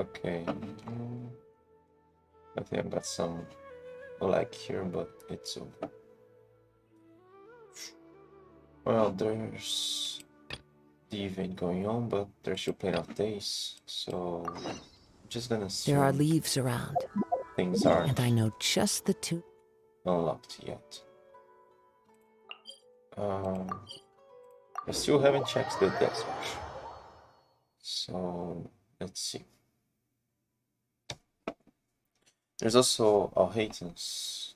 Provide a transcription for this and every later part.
Okay. I think I've got some lag here, but it's over. Well, there's the event going on, but there's still plenty of days, so I'm just gonna There are assume leaves around, things aren't and I know just the two. unlocked yet. I still haven't checked the desert, so let's see. There's also a Hayden's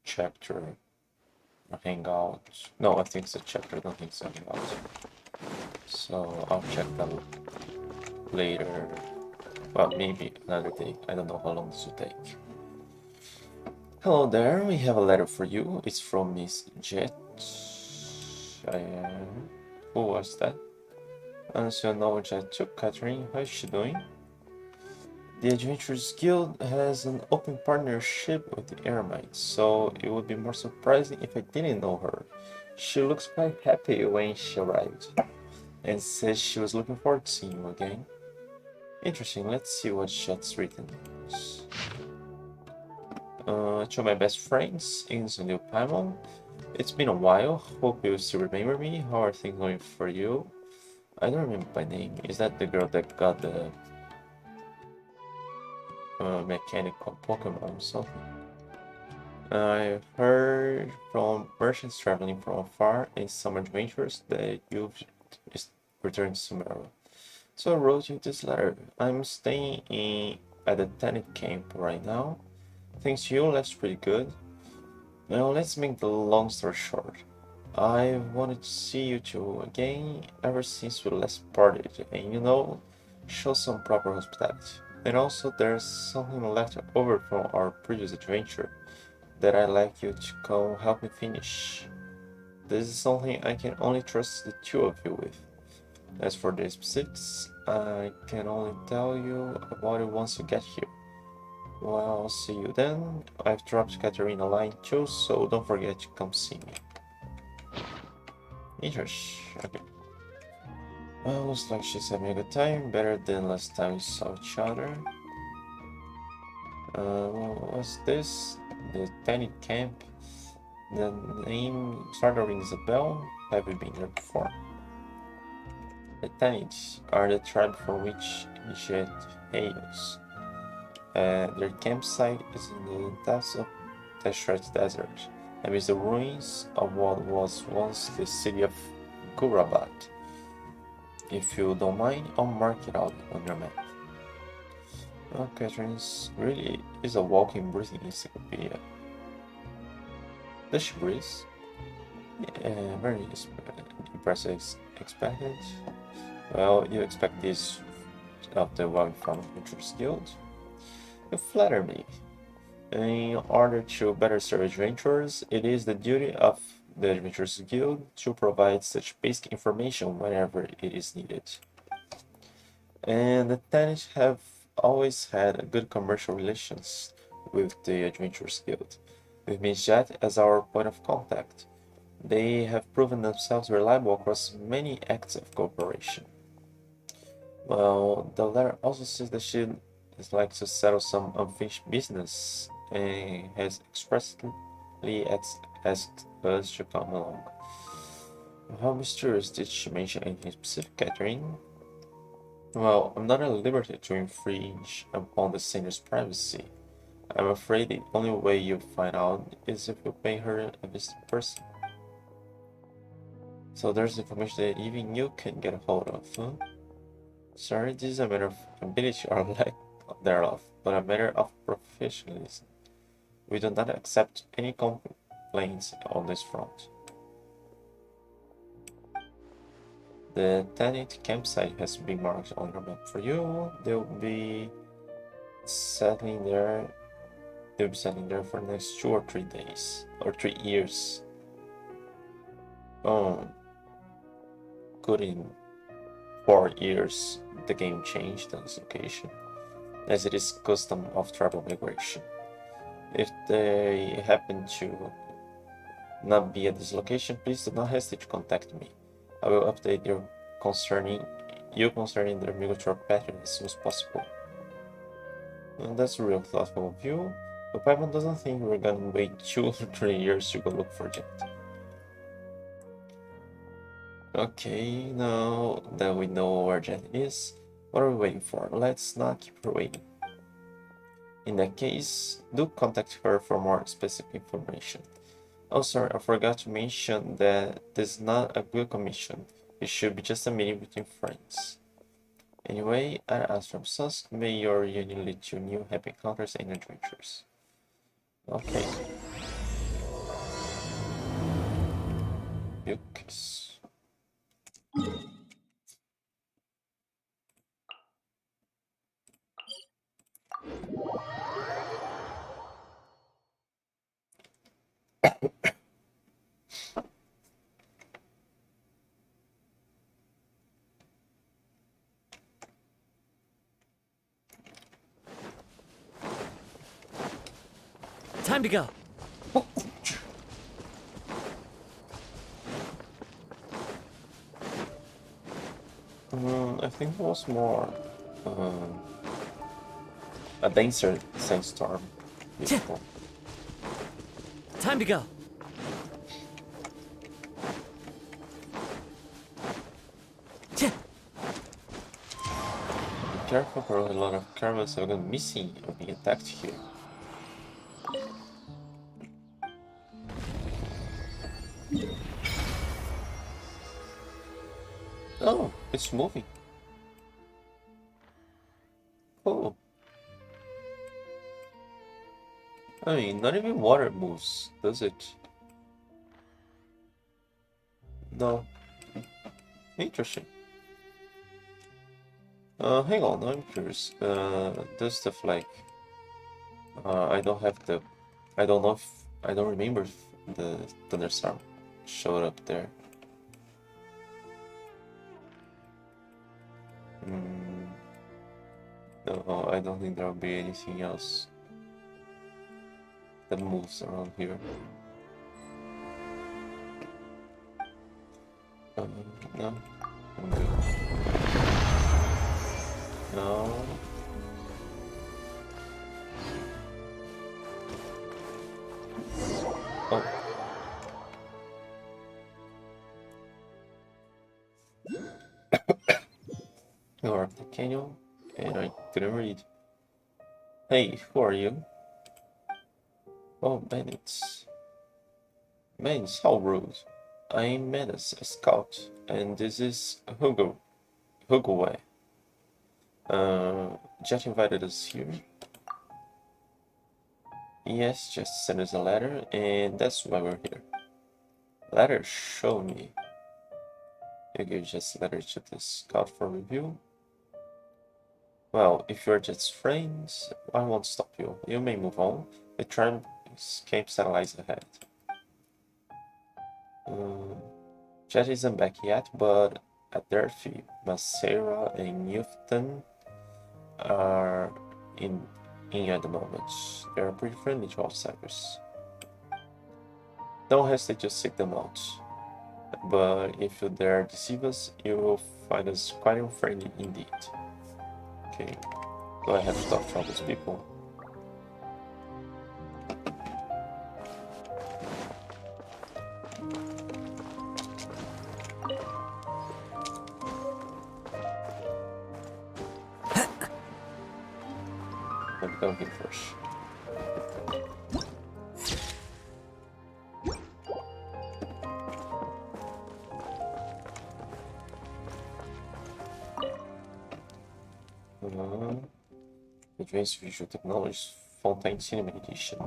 chapter, a hangout. No, I think it's a chapter, I don't think it's a hangout. So I'll check that later. Well, maybe another day. I don't know how long this will take. Hello there, we have a letter for you. It's from Miss Jet. Who was that? As you know, Jet took Catherine. How's she doing? The Adventurers Guild has an open partnership with the Eremites, so it would be more surprising if I didn't know her. She looks quite happy when she arrived, and says she was looking forward to seeing you again. Interesting, let's see what Jet's written. To my best friends in New Paimon, it's been a while. Hope you still remember me. How are things going for you? I don't remember my name. Is that the girl that got the mechanical Pokemon or something? I've heard from merchants traveling from afar and some adventurers that you've returned to Sumeru. So I wrote you this letter. I'm staying at the Tanit camp right now. Thanks to you, life's pretty good. Now let's make the long story short. I wanted to see you two again ever since we last parted, and show some proper hospitality. And also, there's something left over from our previous adventure that I'd like you to come help me finish. This is something I can only trust the two of you with. As for the specifics, I can only tell you about it once you get here. Well, I'll see you then. I've dropped Katerina a line too, so don't forget to come see me. Interesting. Okay. Well, looks like she's having a good time, better than last time we saw each other. What's this? The tiny camp. The name sort of rings a bell. Have you been there before? The Tanids are the tribe from which Jet hails. Their campsite is in the depths of the Shred Desert, amidst the ruins of what was once the city of Gurabat. If you don't mind, I'll mark it out on your map. Oh, Catherine's really is a walking, breathing encyclopedia. Does she breathe? Yeah, very impressive. Expected. Well, you expect this of the well-informed Adventurers Guild? You flatter me. In order to better serve adventurers, it is the duty of the Adventurers Guild to provide such basic information whenever it is needed. And the Tanish have always had good commercial relations with the Adventurers Guild, with Miss Jet as our point of contact. They have proven themselves reliable across many acts of cooperation. Well, the letter also says that she is like to settle some unfinished business and has expressly asked us to come along. How mysterious did she mention anything specific, Catherine? Well, I'm not at liberty to infringe upon the singer's privacy. I'm afraid the only way you'll find out is if you pay her a visit in person. So there's information that even you can get a hold of, huh? Sorry, this is a matter of ability or lack thereof, but a matter of professionalism. We do not accept any complaints on this front. The Tanit campsite has been marked on your map for you. They'll be settling there. They'll be settling there for the next 2 or 3 days or 3 years. Good in 4 years, the game changed on this location, as it is custom of tribal migration. If they happen to not be at this location, please do not hesitate to contact me. I will update you concerning their migratory pattern as soon as possible. And that's a real thoughtful of you. But Paimon doesn't think we're gonna wait 2 or 3 years to go look for Jet. Okay, now that we know where Jet is, what are we waiting for? Let's not keep her waiting. In that case, do contact her for more specific information. Oh, sorry, I forgot to mention that this is not a good commission. It should be just a meeting between friends. Anyway, I asked from Sus, may your union lead to new happy encounters and adventures. Okay. Books. Time to go. I think it was more a denser sandstorm before. Time to go. Be careful, for a lot of caravans are gone missing or being attacked here. Oh, it's moving. Oh. I mean, not even water moves, does it? No. Interesting. Hang on, I'm curious. Does stuff like... I don't have the... I don't know if... I don't remember if the thunderstorm showed up there. No, I don't think there'll be anything else that moves around here. No, I'm good. No. Oh. You're the canyon, and I couldn't read. Hey, who are you? Oh, bandits. Bandits, how rude. I'm Menace, a scout, and this is Hugo. Jet invited us here. Yes, just sent us a letter, and that's why we're here. Letter, show me. You gave Jet's letter to the scout for review. Well, if you're Jet's friends, I won't stop you. You may move on. The tribe campsite lies ahead. Jet isn't back yet, but at Durfee, Macera and Newton are in at the moment. They are pretty friendly to outsiders. Don't hesitate to seek them out. But if you dare deceive us, you will find us quite unfriendly indeed. Okay, go ahead and talk to all these people. Let me go here first. Advanced Visual Technologies Fontaine Cinema Edition.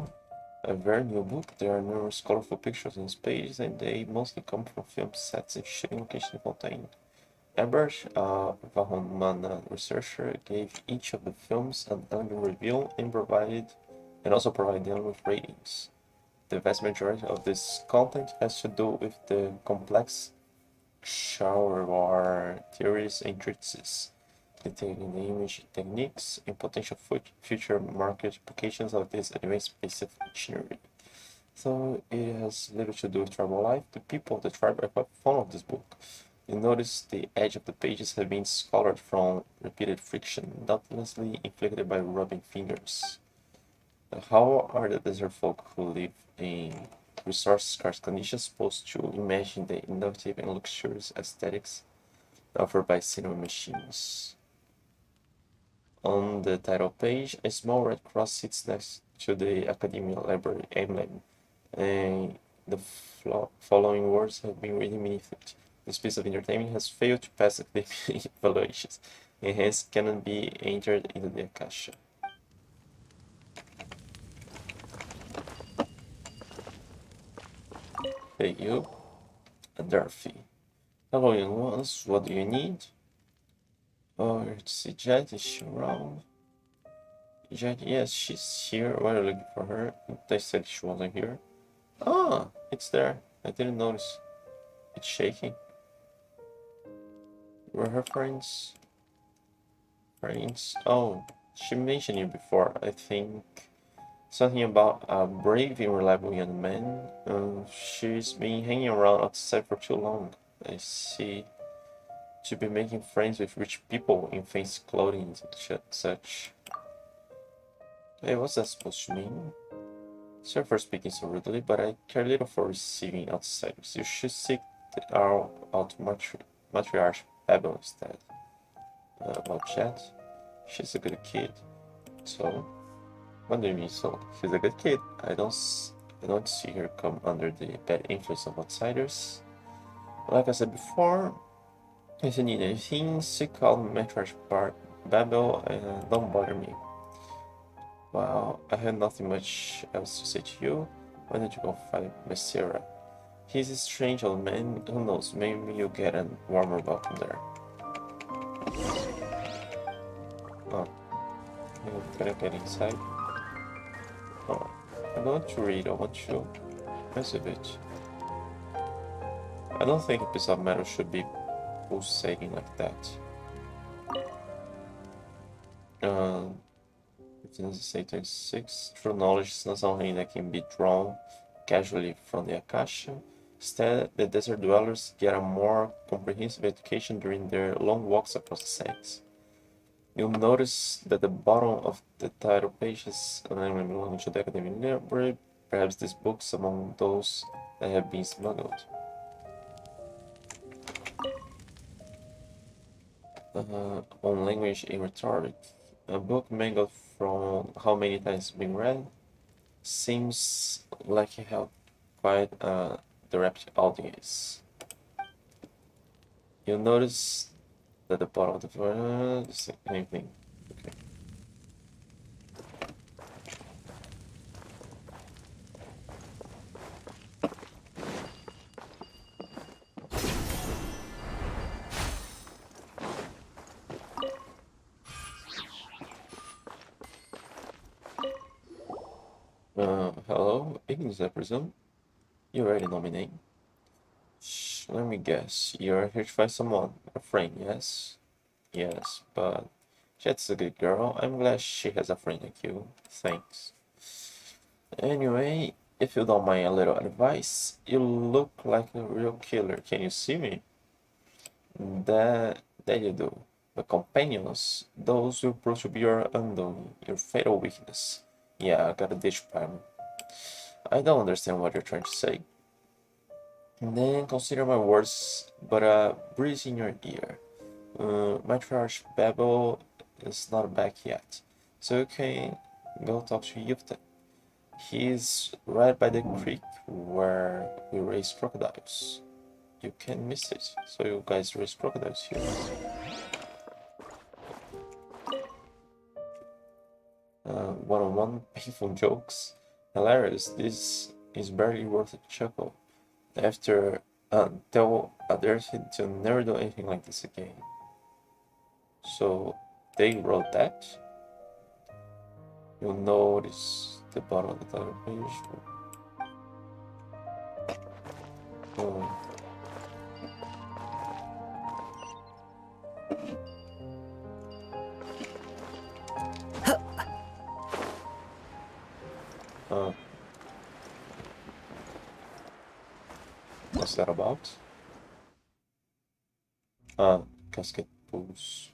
A very new book. There are numerous colorful pictures in space, and they mostly come from film sets and shooting locations in Fontaine. Ebert, a Vahomana researcher, gave each of the films an elegant review and also provided them with ratings. The vast majority of this content has to do with the complex shower theories and treatises, detailing the image techniques and potential future market applications of this advanced piece of machinery. So it has little to do with tribal life. The people of the tribe are quite fond of this book. You notice the edge of the pages have been scoured from repeated friction, doubtlessly inflicted by rubbing fingers. How are the desert folk who live in resource-scarce conditions supposed to imagine the innovative and luxurious aesthetics offered by cinema machines? On the title page, a small red cross sits next to the Academia Library emblem, and the following words have been written beneath it. This piece of entertainment has failed to pass academic evaluations, and hence cannot be entered into the Akasha. Hey, you, Dorothy. Hello, young ones. What do you need? Oh, it's Jet. Is she around? Jet, yes, she's here. Why are you looking for her? They said she wasn't here. Ah, it's there. I didn't notice. It's shaking. Were her friends? Friends? Oh, she mentioned you before. I think something about a brave and reliable young man. She's been hanging around outside for too long. I see. To be making friends with rich people in fancy clothing and such. Hey, what's that supposed to mean? Sorry for speaking so rudely, but I care little for receiving outsiders. You should seek out matriarch Babel instead. About Chet? She's a good kid. So, what do you mean so? She's a good kid. I don't see her come under the bad influence of outsiders. Like I said before, if you need anything, seek out matriarch Babel and don't bother me. Well, I have nothing much else to say to you. Why don't you go find Messera? He's a strange old man. Who knows, maybe you'll get a warmer welcome there. Oh, I'm gonna get inside. Oh, I don't want to read, I want to mess with it. I don't think a piece of metal should be pulsating like that. Um, 26. True knowledge is not something that can be drawn casually from the Akasha. Instead, the desert dwellers get a more comprehensive education during their long walks across the sands. You'll notice that the bottom of the title page is an enemy belonging to the academic library. Perhaps this book's among those that have been smuggled. On language and rhetoric. A book mangled from how many times it's been read seems like it held quite a direct audience. You'll notice that the bottom of the same thing. Okay. Hello, Ignis, I presume? You already know my name. Shh, let me guess. You're here to find someone, a friend, yes? Yes, but Jet's a good girl. I'm glad she has a friend like you. Thanks. Anyway, if you don't mind a little advice, you look like a real killer. Can you see me? That you do. But companions, those will prove to be your undoing, your fatal weakness. Yeah, I got a ditch plan. I don't understand what you're trying to say. And then consider my words but a breeze in your ear. Matriarch Babel is not back yet, so you can go talk to Yufta. He's right by the creek where we raise crocodiles. You can't miss it, so you guys raise crocodiles here. One-on-one painful jokes. Hilarious, this is barely worth a chuckle. After tell Aderthy to never do anything like this again. So they wrote that. You'll notice the bottom of the title page. Um, uh, what's that about? Casket pools.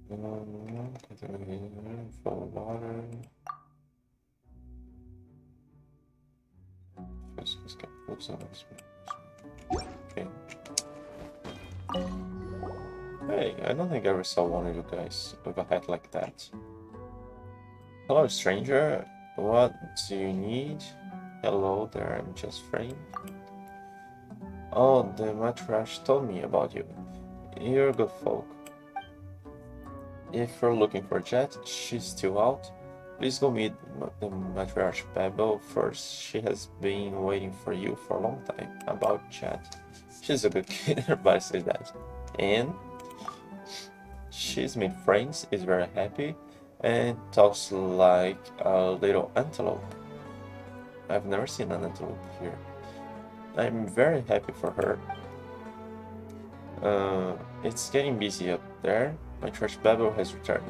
For water. Casket pools. Okay. Hey, I don't think I ever saw one of you guys with a hat like that. Hello, stranger. What do you need? Hello there, I'm just framed. Oh, the matriarch told me about you. You're good folk. If you're looking for Jet, she's still out. Please go meet the matriarch Babel first. She has been waiting for you for a long time. About Jet. She's a good kid, everybody says that. And she's made friends, is very happy, and talks like a little antelope. I've never seen an antelope here. I'm very happy for her. It's getting busy up there. My church Babel has returned.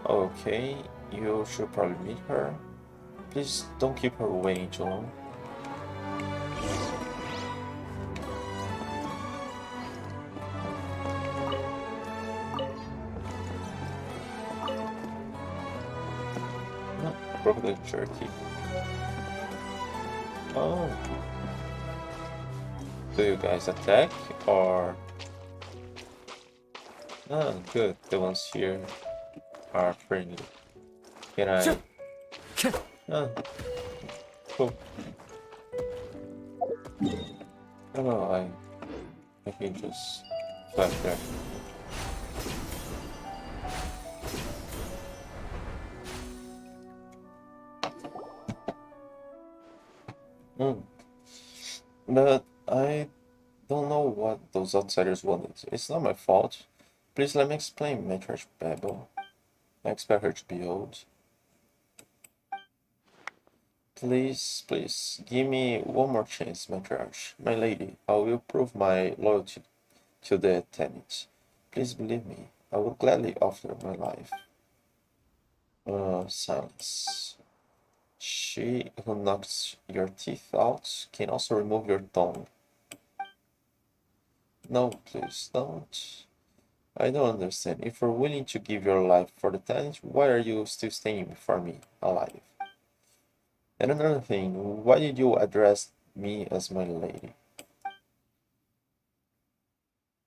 Okay, you should probably meet her. Please don't keep her waiting too long. Crocodile jerky. Oh. Do you guys attack or... Ah, good. The ones here are friendly. Can I... Ah, cool. Oh, I can just flash there. But I don't know what those outsiders wanted. It's not my fault. Please let me explain, Matriarch Babel. I expect her to be old. Please, give me one more chance, Matriarch. My lady, I will prove my loyalty to the tenant. Please believe me, I would gladly offer my life. Silence. She who knocks your teeth out can also remove your tongue. No, please don't. I don't understand. If you're willing to give your life for the tenant, why are you still standing before me, alive? And another thing, why did you address me as my lady?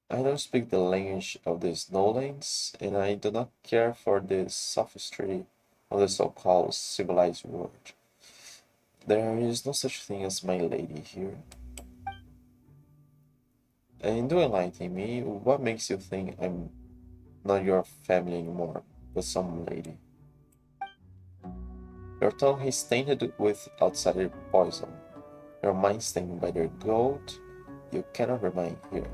I don't speak the language of the Snowlands, and I do not care for the sophistry of the so-called civilized world. There is no such thing as my lady here. And do enlighten me, what makes you think I'm not your family anymore, but some lady? Your tongue is tainted with outsider poison. Your mind stained by their gold. You cannot remain here.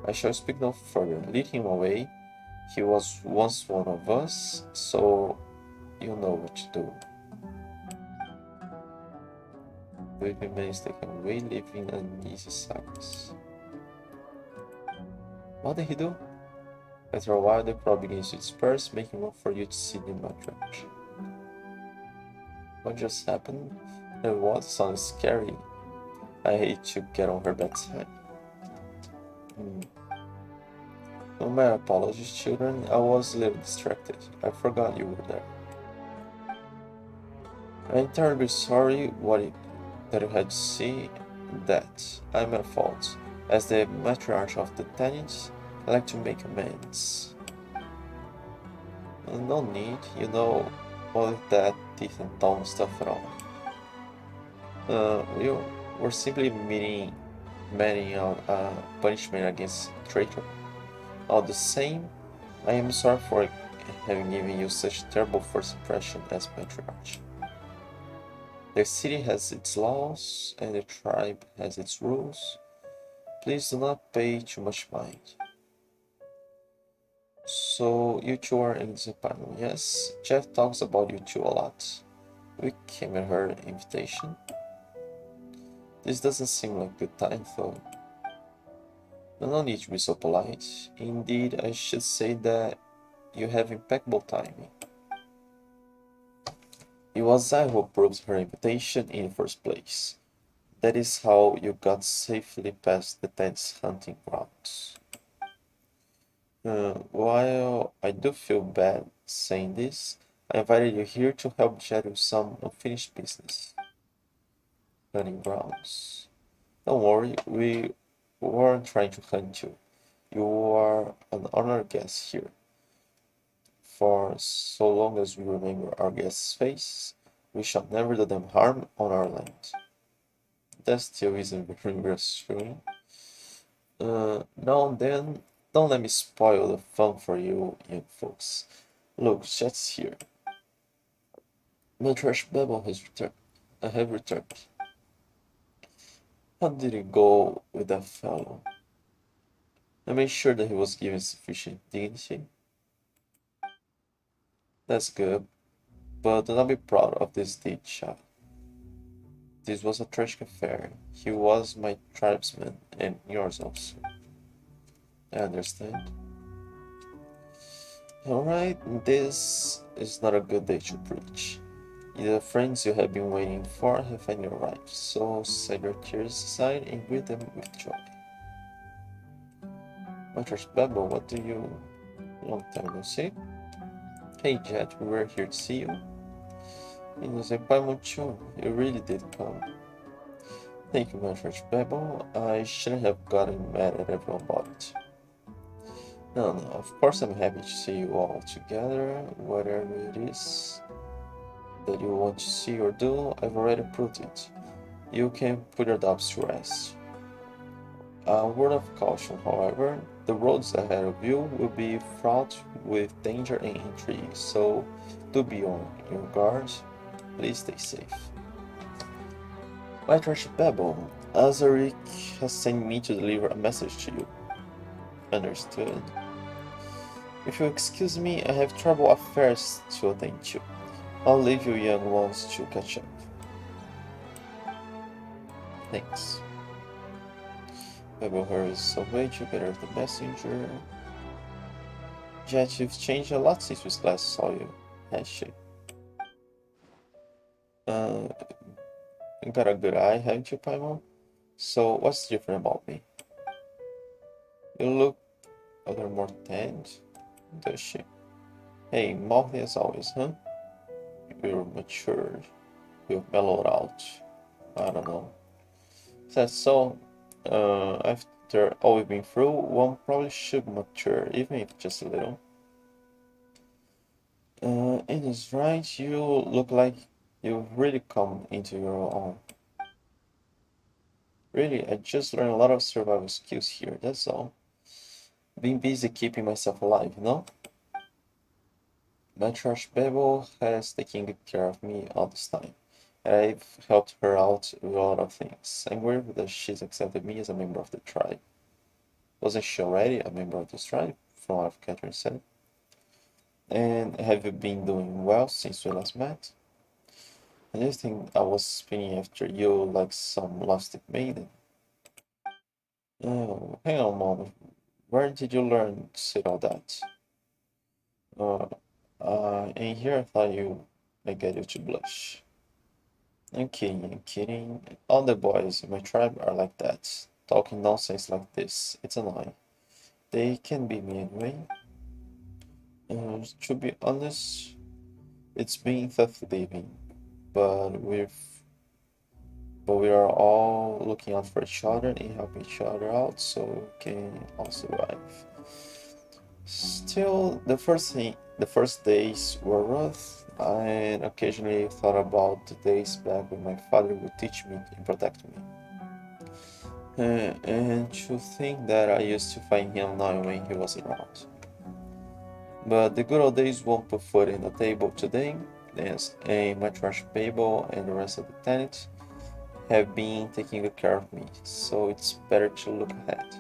I shall speak no further. Lead him away. He was once one of us, so you know what to do. The weeping man is taken away, leaving uneasy silence. What did he do? After a while, the crowd begins to disperse, making room for you to see the matriarch. What just happened? And what sounds scary. I hate to get on her bad side. No, my apologies, children. I was a little distracted. I forgot you were there. I'm terribly sorry that you had to see that. I'm at fault. As the matriarch of the tenants, I like to make amends. No need, you know, all of that teeth and tongue stuff at all. We're simply meting out a punishment against traitor. All the same, I am sorry for having given you such terrible first impression as matriarch. The city has its laws, and the tribe has its rules. Please do not pay too much mind. So, you two are in this apartment, yes? Jeff talks about you two a lot. We came at her invitation. This doesn't seem like a good time, though. No need to be so polite. Indeed, I should say that you have impeccable timing. It was I who approved her invitation in the first place. That is how you got safely past the tense hunting grounds. While I do feel bad saying this, I invited you here to help Jet with some unfinished business. Hunting grounds. Don't worry, we weren't trying to hunt you. You are an honored guest here. For so long as we remember our guest's face, we shall never do them harm on our land. That still isn't very reassuring. Now and then, don't let me spoil the fun for you young folks. Look, Jet's here. My trash Babel has returned. I have returned. How did it go with that fellow? I made sure that he was given sufficient dignity. That's good, but do not be proud of this deed, child. This was a tragic affair. He was my tribesman, and yours also. I understand. Alright, this is not a good day to preach. The friends you have been waiting for have finally arrived, so set your tears aside and greet them with joy. My trash Babel, what do you... Long time no see? Hey Jet, we were here to see you. Senpai Mucho, you really did come. Thank you, my trash Babel. I shouldn't have gotten mad at everyone about it. No, of course I'm happy to see you all together, whatever it is that you want to see or do, I've already proved it. You can put your doubts to rest. A word of caution, however, the roads ahead of you will be fraught with danger and intrigue, so do be on your guard. Please stay safe. My trash Babel, Azarik has sent me to deliver a message to you. Understood. If you excuse me, I have trouble affairs to attend to. I'll leave you young ones to catch up. Thanks. Babel hurries away to gather the messenger. Jet, you've changed a lot since we last saw you, has she? You got a good eye, haven't you, Paimon? So, what's different about me? You look a little more tanned, does she? Hey, mouthy as always, huh? You're matured. You've mellowed out. I don't know. Says so, after all we've been through, one probably should mature, even if just a little. It is right, you look like you've really come into your own. Really, I just learned a lot of survival skills here, that's all. Been busy keeping myself alive, you know? My trash Babel has taken good care of me all this time. I've helped her out with a lot of things. I'm grateful that she's accepted me as a member of the tribe. Wasn't she already a member of this tribe, from what Catherine said? And have you been doing well since we last met? I just think I was spinning after you like some lost maiden. Oh, hang on a moment. Where did you learn to say all that? Uh, in here I thought I get you to blush. I'm kidding, I'm kidding. All the boys in my tribe are like that. Talking nonsense like this. It's annoying. They can be me anyway. To be honest, it's been tough living, but we are all looking out for each other and helping each other out so we can all survive. Still, the first days were rough, and occasionally thought about the days back when my father would teach me and protect me. And to think that I used to find him annoying when he wasn't around. But the good old days won't put food on the table today, and my trash table and the rest of the tenants have been taking good care of me, so it's better to look ahead.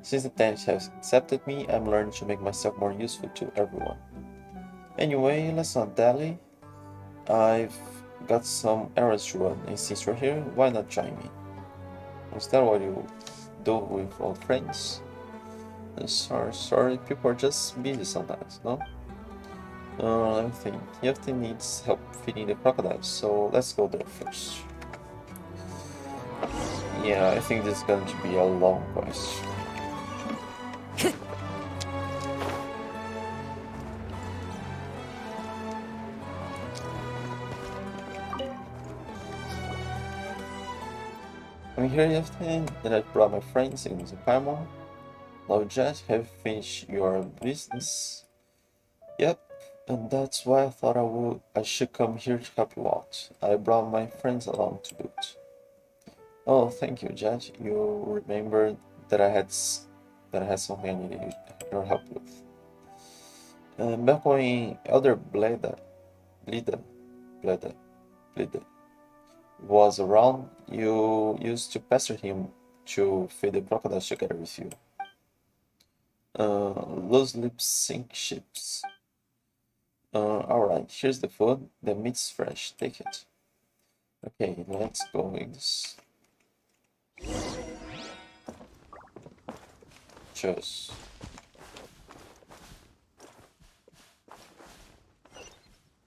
Since the tenants have accepted me, I'm learning to make myself more useful to everyone. Anyway, let's not dally. I've got some errands to run, and since you're here, why not join me? Is that what you do with old friends? Sorry, people are just busy sometimes, no? Let me think. Yefti needs help feeding the crocodiles, so let's go there first. Yeah, I think this is going to be a long quest. I'm here yesterday and I brought my friends in the Paimon. Now just have finished your business. Yep, and that's why I thought I should come here to help you out. I brought my friends along to boot. Oh, thank you, Judge. You remembered that that I had something I needed your help with. Back when Elder Bleda, Bleda, Bleda was around, you used to pester him to feed the crocodiles together with you. Loose lips sink ships. Alright, here's the food. The meat's fresh. Take it. Okay, let's go with this. Cheers.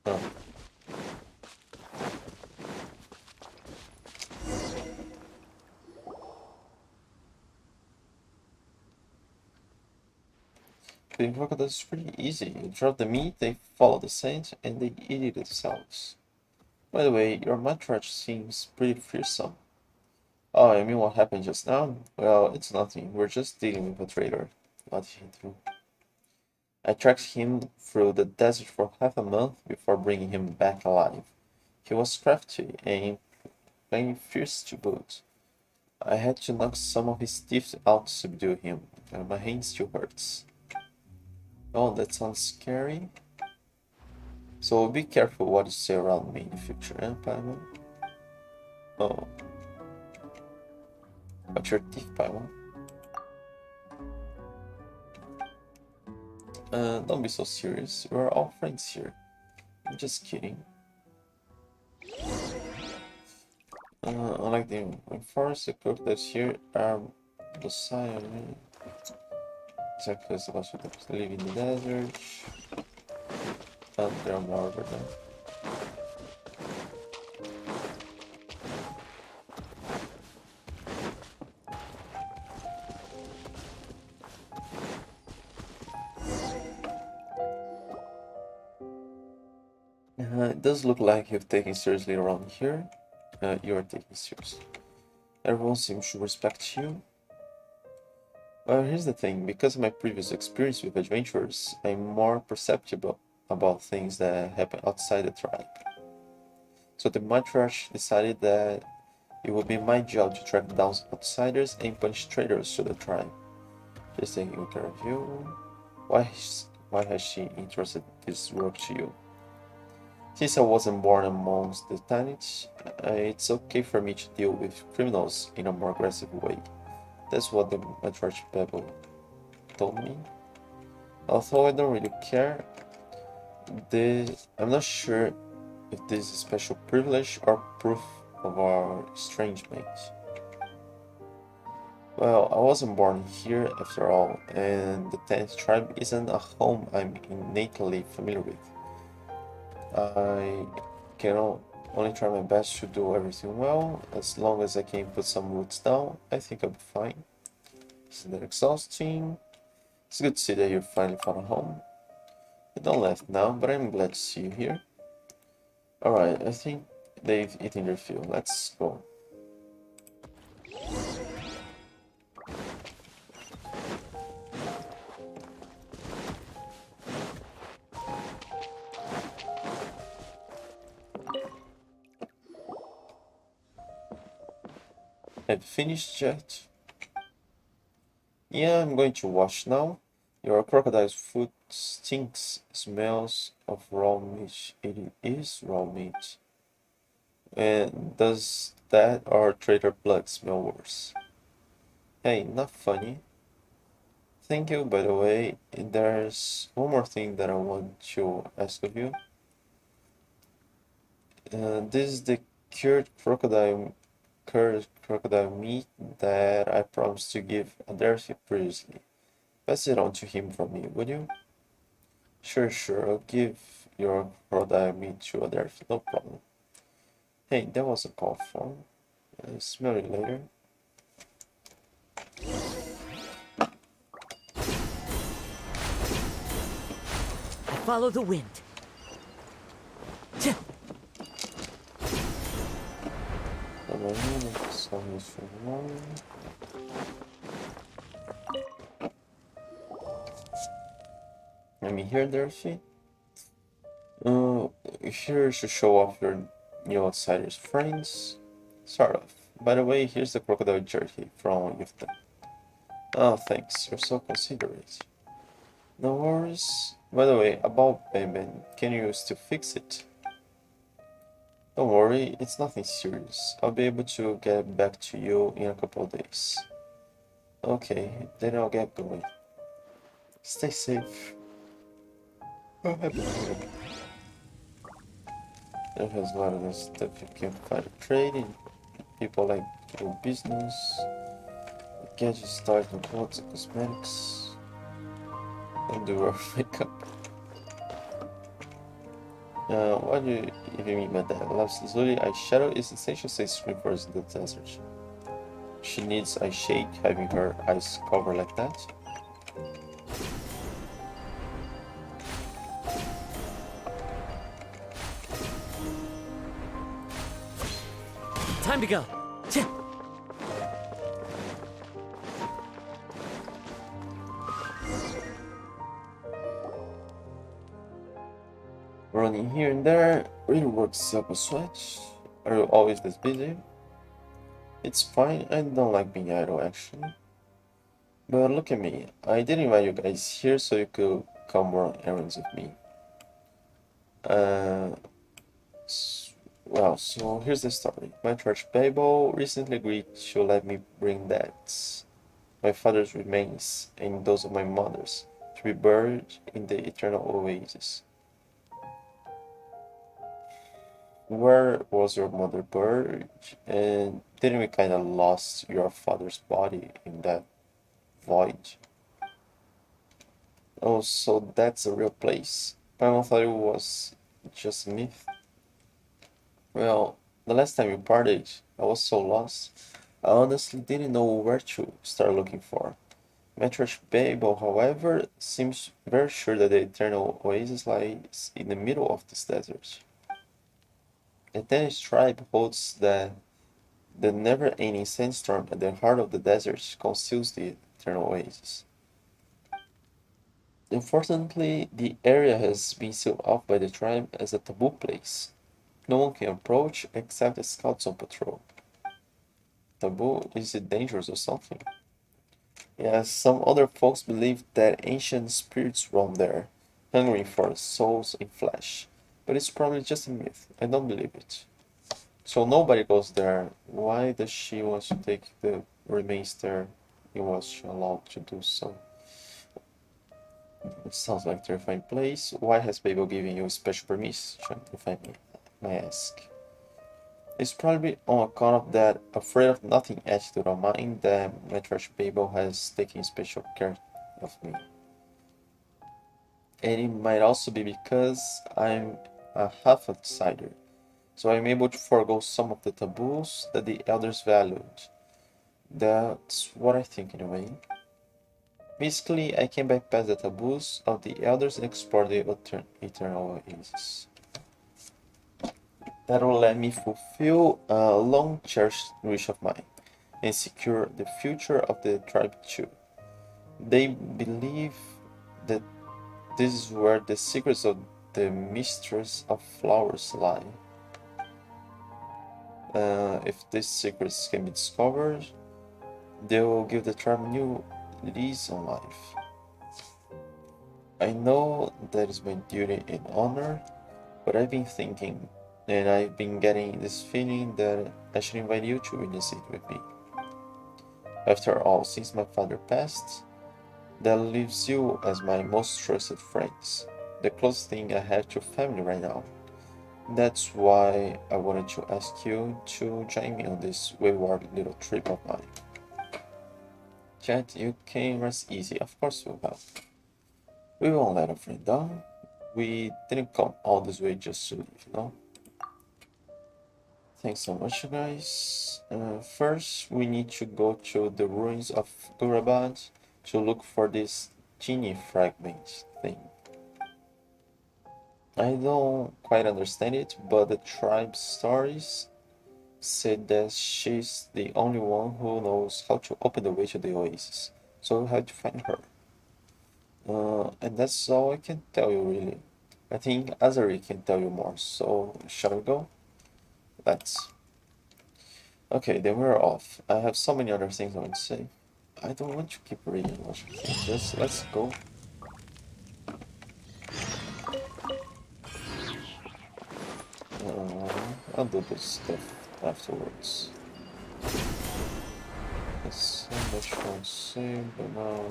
Oh. Feeding crocodiles is pretty easy. You drop the meat, they follow the scent, and they eat it themselves. By the way, your matriarch seems pretty fearsome. Oh, I mean what happened just now? Well, it's nothing. We're just dealing with a traitor. What did he do? I tracked him through the desert for half a month before bringing him back alive. He was crafty and plenty fierce to boot. I had to knock some of his teeth out to subdue him, and my hand still hurts. Oh, that sounds scary. So be careful what you say around me in the future, eh, Paimon? Oh, watch your teeth, Paimon. Don't be so serious. We're all friends here. I'm just kidding. Unlike the rainforest, the crocodiles here are docile. Exactly as the last of them live in the desert. And there are more over there. It does look like you've taken seriously around here. You are taking seriously. Everyone seems to respect you. Well, here's the thing. Because of my previous experience with adventurers, I'm more perceptible about things that happen outside the tribe. So the matriarch decided that it would be my job to track down outsiders and punish traitors to the tribe. Just taking care of you. Why has she entrusted this work to you? Since I wasn't born amongst the Tanits, it's okay for me to deal with criminals in a more aggressive way. That's what the matriarch Pebble told me. Although I don't really care, I'm not sure if this is a special privilege or proof of our estrangement. Well, I wasn't born here after all, and the 10th tribe isn't a home I'm innately familiar with. I can only try my best to do everything well. As long as I can put some roots down, I think I'll be fine. Isn't that exhausting? It's good to see that you finally found a home. You don't left now, but I'm glad to see you here. Alright, I think they've eaten their fill. Let's go. Have you finished yet? Yeah, I'm going to wash now. Your crocodile's foot stinks, smells of raw meat. It is raw meat. And does that or traitor blood smell worse? Hey, not funny. Thank you, by the way. There's one more thing that I want to ask of you. This is the cured crocodile meat that I promised to give Aderthi previously. Pass it on to him for me, would you? Sure, I'll give your crocodile meat to Aderthi, no problem. Hey, that was a call phone. I'll smell it later. I follow the wind. Tch. Let me hear Dorothy. Here to show off your new outsiders friends. Sort of. By the way, here's the crocodile jerky from Youthton. Oh, thanks. You're so considerate. No worries. By the way, about Baben, can you still fix it? Don't worry, it's nothing serious. I'll be able to get back to you in a couple of days. Okay, then I'll get going. Stay safe. Oh, happy to There has a lot of this stuff you can find trading. People like your business, gadgets, styles, and clothes and cosmetics, and do our makeup. What do you even mean by that? Loves Lily eyeshadow is essential sunscreen for us in the desert. She needs eye shade having her eyes covered like that. Time to go. Tch. Running here and there really works up a sweat. Are you always this busy? It's fine, I don't like being idle actually. But look at me, I did invite you guys here so you could come run errands with me. Well, so here's the story. My church Babel recently agreed to let me bring that, my father's remains, and those of my mother's, to be buried in the eternal oasis. Where was your mother buried? And didn't we kinda lost your father's body in that void? Oh, so that's a real place. My mom thought it was just a myth. Well, the last time we parted, I was so lost. I honestly didn't know where to start looking for. My church Babel, however, seems very sure that the eternal oasis lies in the middle of this desert. The Tennis tribe holds that the never-ending sandstorm at the heart of the desert conceals the eternal oasis. Unfortunately, the area has been sealed off by the tribe as a taboo place. No one can approach except the scouts on patrol. Taboo? Is it dangerous or something? Yes, some other folks believe that ancient spirits roam there, hungering for souls in flesh. But it's probably just a myth. I don't believe it. So nobody goes there. Why does she want to take the remains there? And was she allowed to do so? It sounds like a terrifying place. Why has Babel given you special permission to find me? I ask. It's probably on account of that afraid of nothing attitude of mine that my church Babel has taken special care of me. And it might also be because I'm a half outsider, so I'm able to forego some of the taboos that the elders valued. That's what I think anyway. Basically, I can bypass the taboos of the elders and explore the eternal oasis. That will let me fulfill a long cherished wish of mine and secure the future of the tribe too. They believe that this is where the secrets of the mistress of flowers lie. If these secrets can be discovered, they will give the tribe new lease on life. I know that is my duty and honor, but I've been thinking, and I've been getting this feeling that I should invite you to witness it with me. After all, since my father passed, that leaves you as my most trusted friends, the closest thing I have to family right now. That's why I wanted to ask you to join me on this wayward little trip of mine. Chat, you can rest easy, of course we'll help. We won't let a friend down. We didn't come all this way just to leave, no? Thanks so much, guys. First, we need to go to the ruins of Gurabad to look for this genie fragment thing. I don't quite understand it, but the tribe's stories said that she's the only one who knows how to open the way to the oasis. So we have to find her. And that's all I can tell you, really. I think Azari can tell you more, so shall we go? Let's. Okay, then we're off. I have so many other things I want to say. I don't want to keep reading much. Just let's go. I'll do this stuff afterwards. There's so much more to say, but now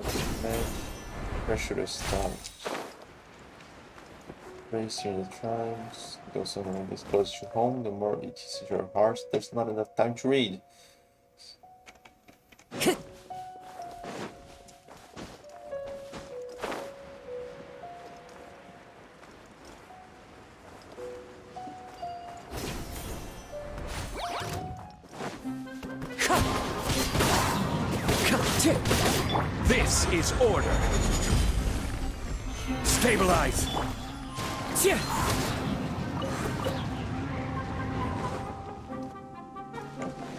where should I start? Racing the tribes, though someone is close to home, the more it is in your heart. There's not enough time to read. This is order. Stabilize.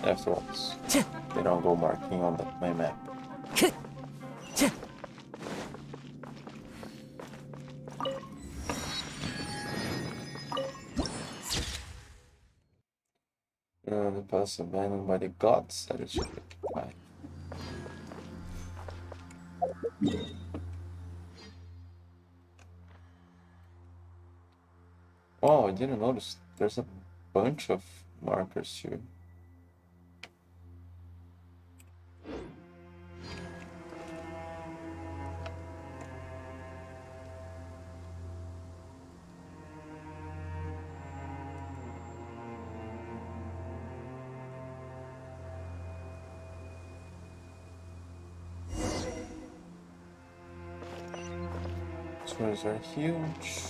Afterwards, they don't go marking on my map. The palace abandoned by the gods. That is right. Oh, I didn't notice. There's a bunch of markers here. These ones are huge.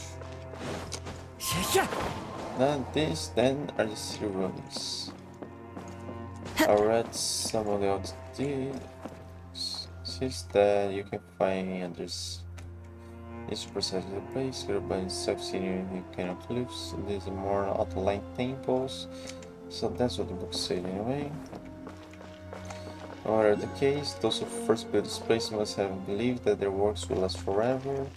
These then are the city ruins. I read some of the other says that you can find others. It's precisely the place where by self-seeing kind of cliffs. These are more outlying temples. So that's what the book said anyway. No matter the case, those who first built this place must have believed that their works will last forever.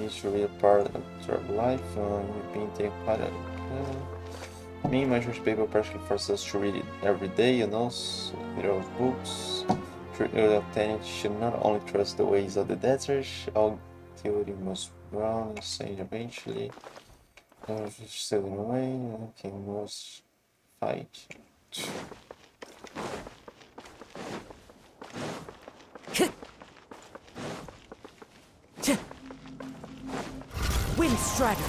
It should be a part of their life. You've been taking part of it. Me, my church paper practically forces us to read it every day, you know, with books. True tenants should not only trust the ways of the desert, all theory must run and change eventually. Sailing away, king must fight. Wind Strider!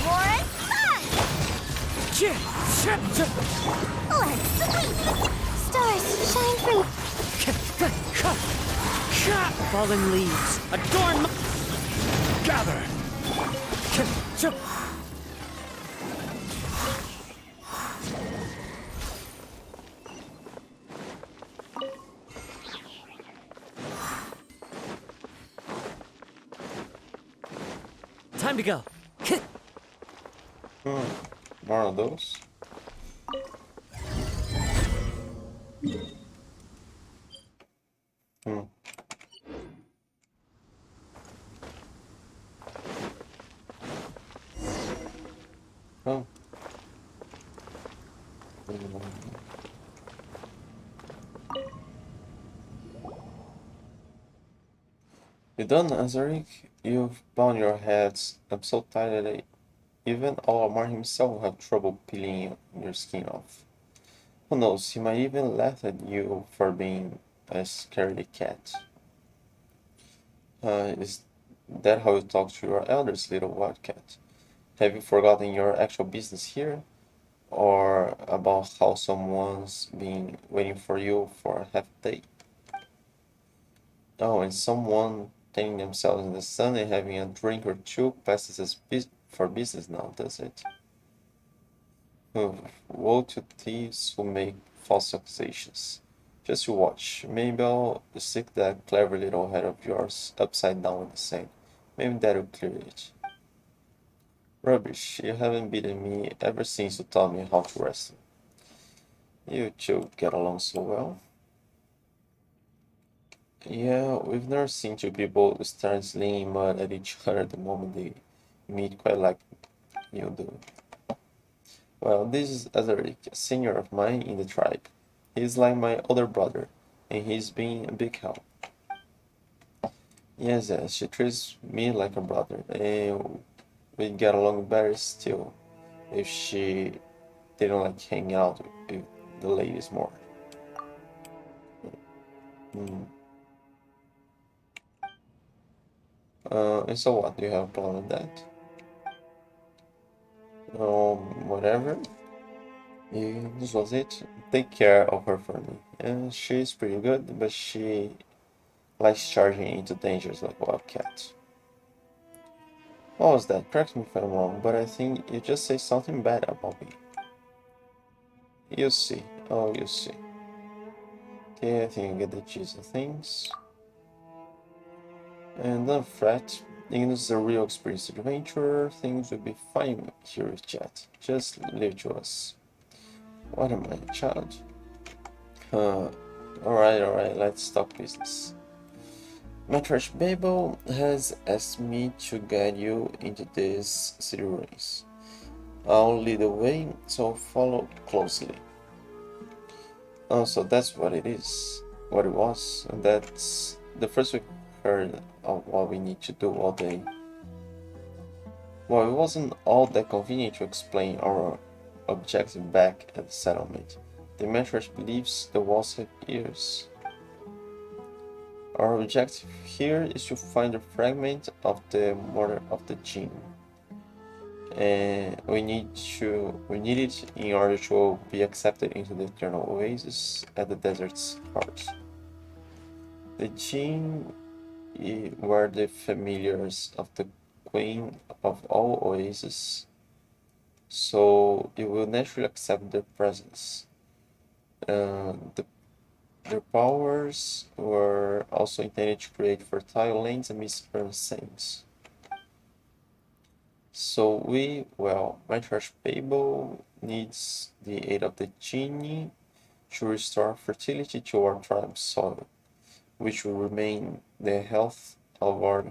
More fun! Let's sweep! Stars shine through. Fallen leaves, adorn my... Gather. Time to go. More of those. Oh. You done, Azarik? You've bound your heads. I'm so tired that even Olamar himself will have trouble peeling your skin off. Who knows, he might even laugh at you for being a scaredy cat. Is that how you talk to your elders, little wildcat? Have you forgotten your actual business here? Or about how someone's been waiting for you for half a day? Oh, and someone tanning themselves in the sun and having a drink or two passes as for business now, does it? Woe to thieves who make false accusations. Just you watch. Maybe I'll stick that clever little head of yours upside down in the sand. Maybe that'll clear it. Rubbish. You haven't beaten me ever since you taught me how to wrestle. You two get along so well. Yeah, we've never seen two people start slinging mud at each other the moment they meet quite like you do. Well, this is Azaric, a senior of mine in the tribe. He's like my older brother, and he's been a big help. Yes, she treats me like a brother, and we'd get along better still if she didn't like hang out with the ladies more. Mm. And so what, do you have a plan on that? Whatever. Yeah, this was it. Take care of her for me. And she's pretty good, but she likes charging into dangers like a wildcat. What was that? Correct me if I'm wrong, but I think you just say something bad about me. You see. Oh, you see. Okay, I think I get the gist of things. And don't fret. Ignis is a real experienced adventurer. Things will be fine here with Jet. Just leave it to us. What am I, a child? Alright, let's talk business. Matriarch Babel has asked me to guide you into these city ruins. I'll lead the way, so follow closely. Oh, so that's what it is. What it was. And that's the first we heard of what we need to do all day. Well, it wasn't all that convenient to explain our objective back at the settlement. The Matriarch believes the walls have ears. Our objective here is to find the fragment of the mortar of the gene. And we need it in order to be accepted into the eternal oasis at the desert's heart. The gene were the familiars of the queen of all oases, so you will naturally accept their presence. Their powers were also intended to create fertile lands amidst barren sands. So Matriarch Babel needs the aid of the genie to restore fertility to our tribe's soil, which will remain the health of our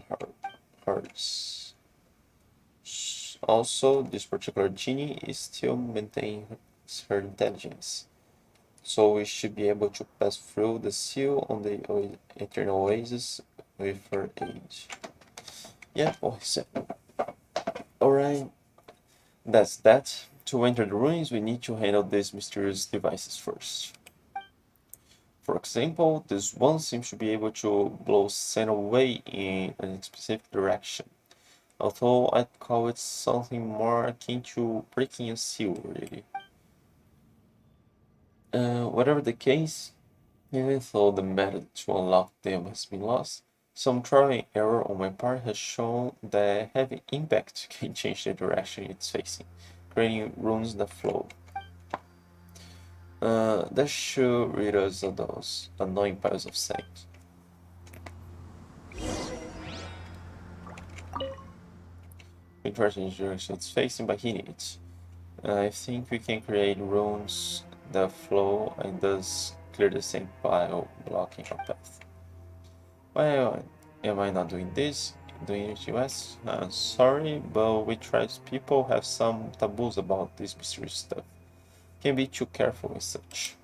hearts. Also, this particular genie is still maintaining her intelligence, so we should be able to pass through the seal on the eternal oasis with her aid. Yeah, well, so. Alright, that's that. To enter the ruins, we need to handle these mysterious devices first. For example, this one seems to be able to blow sand away in a specific direction, although I'd call it something more akin to breaking a seal, really. Whatever the case, even though the method to unlock them has been lost, some trial and error on my part has shown that having impact can change the direction it's facing, creating runes that flow. That should rid us of those annoying piles of sand. We try to change the direction it's facing by hitting it. I think we can create runes that flow and thus clear the sand pile blocking our path. Well, am I not doing this? Doing it, you ask? Sorry, but we tribes people have some taboos about this mysterious stuff. Can't be too careful and such.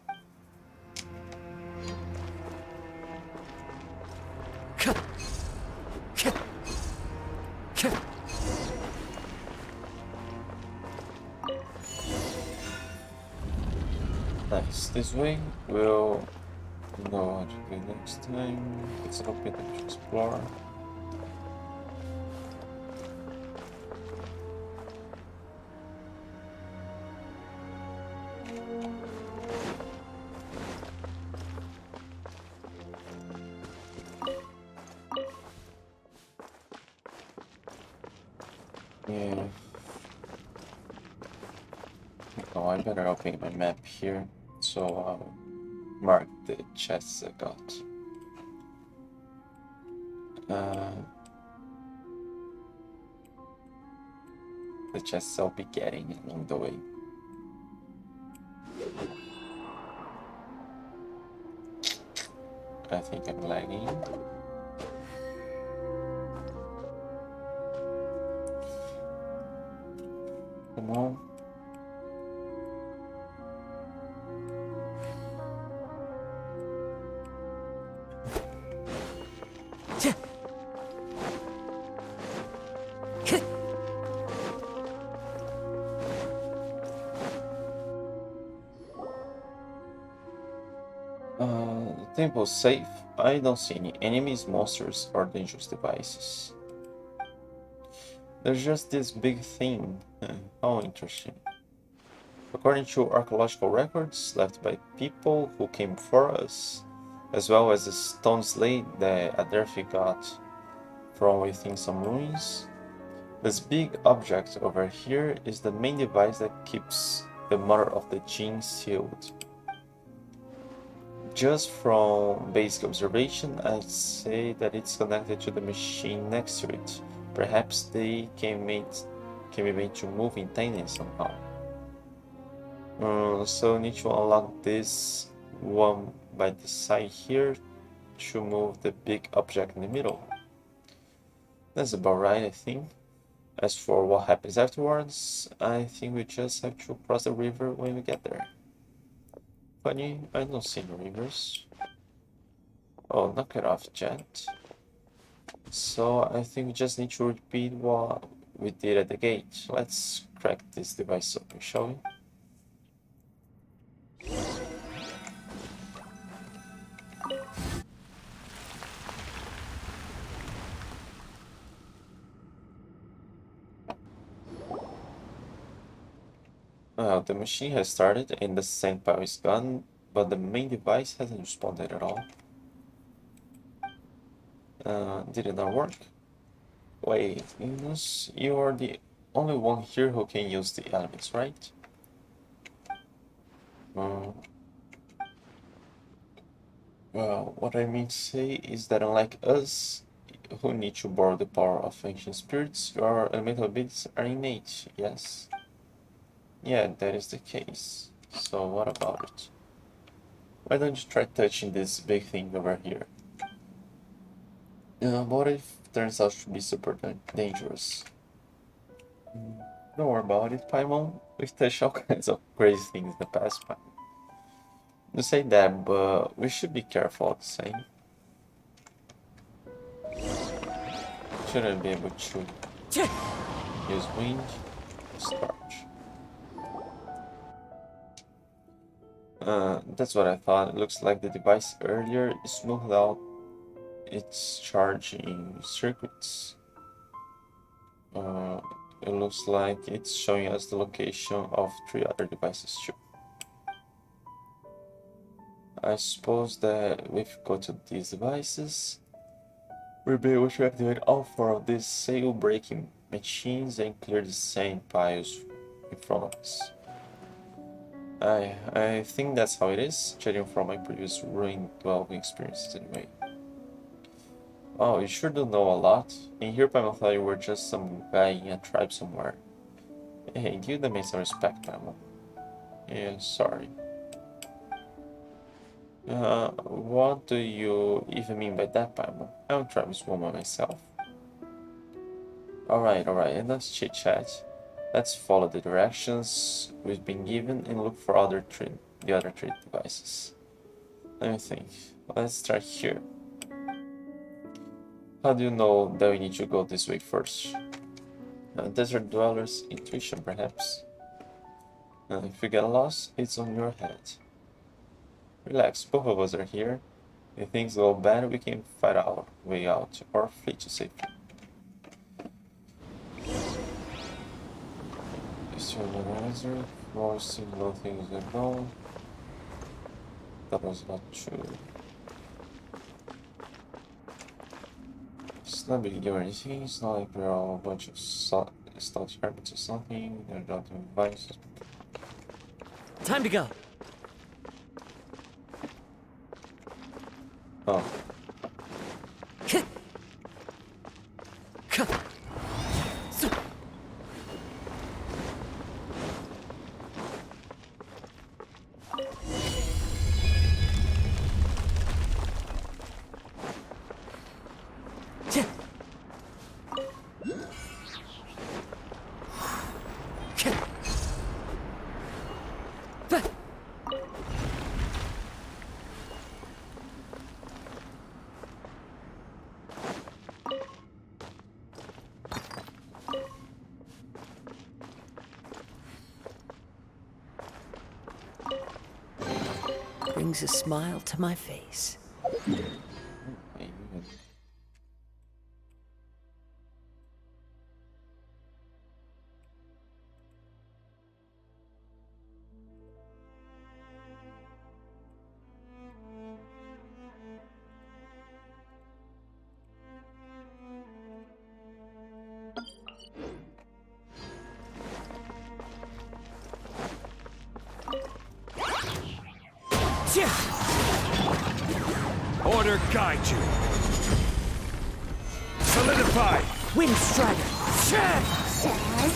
Nice. This way we'll know how to do next time. It's open to explore. Yeah. Oh, I better open my map here so I'll mark the chests I got. The chests I'll be getting along the way. I think I'm lagging. Come on. Temple's safe. I don't see any enemies, monsters, or dangerous devices. There's just this big thing. How interesting. According to archaeological records left by people who came before us, as well as the stone slate that Adelphi got from within some ruins, this big object over here is the main device that keeps the mother of the gene sealed. Just from basic observation, I'd say that it's connected to the machine next to it. Perhaps they can be made to move in tandem somehow. So need to unlock this one by the side here to move the big object in the middle. That's about right, I think. As for what happens afterwards, I think we just have to cross the river when we get there. Funny, I don't see no rivers. Oh, knock it off, Jet. So I think we just need to repeat what we did at the gate. Let's crack this device open, shall we? Well, the machine has started and the sand pile is gone, but the main device hasn't responded at all. Did it not work? Wait, Linus, you are the only one here who can use the elements, right? Well, what I mean to say is that unlike us, who need to borrow the power of ancient spirits, your elemental abilities are innate, yes? Yeah, that is the case. So what about it? Why don't you try touching this big thing over here? What if it turns out to be super dangerous? Don't worry about it, Paimon. We've touched all kinds of crazy things in the past, Paimon. You say that, but we should be careful all the same. Shouldn't be able to use wind, starch. That's what I thought. It looks like the device earlier smoothed out its charging circuits. It looks like it's showing us the location of 3 other devices too. I suppose that if we go to these devices, we'll be able to activate all 4 of these sail-breaking machines and clear the sand piles in front of us. I think that's how it is, judging from my previous ruin dwelling experiences anyway. Oh, you sure do know a lot. In here, Paimon thought you were just some guy in a tribe somewhere. Hey, give the man some respect, Paimon. Yeah, sorry. What do you even mean by that, Paimon? I'm a tribeswoman myself. Alright, enough chit-chat. Let's follow the directions we've been given and look for the other 3 devices. Let me think. Let's start here. How do you know that we need to go this way first? Desert Dweller's intuition, perhaps? If you get lost, it's on your head. Relax, both of us are here. If things go bad, we can fight our way out or flee to safety. Still analyzer, forcing no things that go. That was not true. It's not big deal or anything, it's not like we're all a bunch of Stealth habits or something. They're not devices. Time to go. Oh. Brings a smile to my face. Order guide you. Solidify. Wind Strider. Shazam!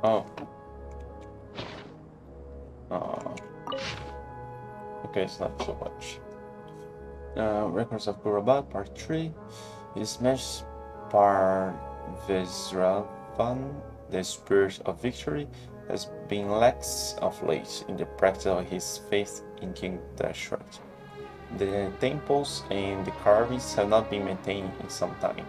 Oh. Okay, it's not so much. Records of Gurabat, Part 3. His match Parvezravan, the spirit of victory, has been lax of late in the practice of his faith in King Dashrath. The temples and the carvings have not been maintained in some time.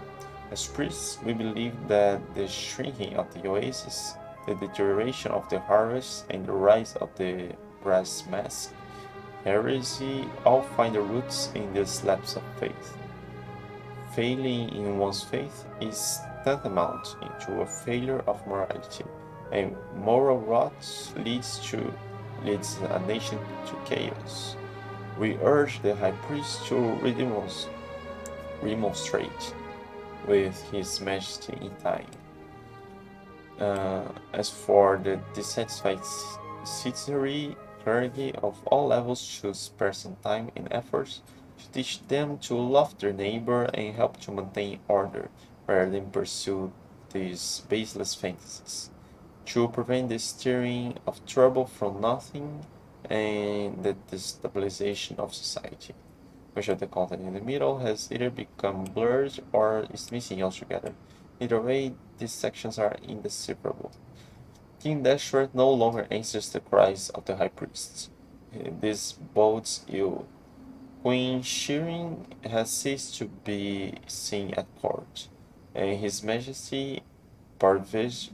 As priests, we believe that the shrinking of the oasis, the deterioration of the harvest, and the rise of the brass mask heresy all find their roots in this lapse of faith. Failing in one's faith is tantamount to a failure of morality, and moral rot leads a nation to chaos. We urge the High Priest to remonstrate with His Majesty in time. As for the dissatisfied citizenry, clergy of all levels should spare some time and efforts to teach them to love their neighbor and help to maintain order rather than pursue these baseless fantasies, to prevent the stirring of trouble from nothing and the destabilization of society, which of the content in the middle has either become blurred or is missing altogether. Either way, these sections are indecipherable. King Dashrath no longer answers the cries of the High Priests. This bodes ill. Queen Shirin has ceased to be seen at court, and His Majesty Parvezravan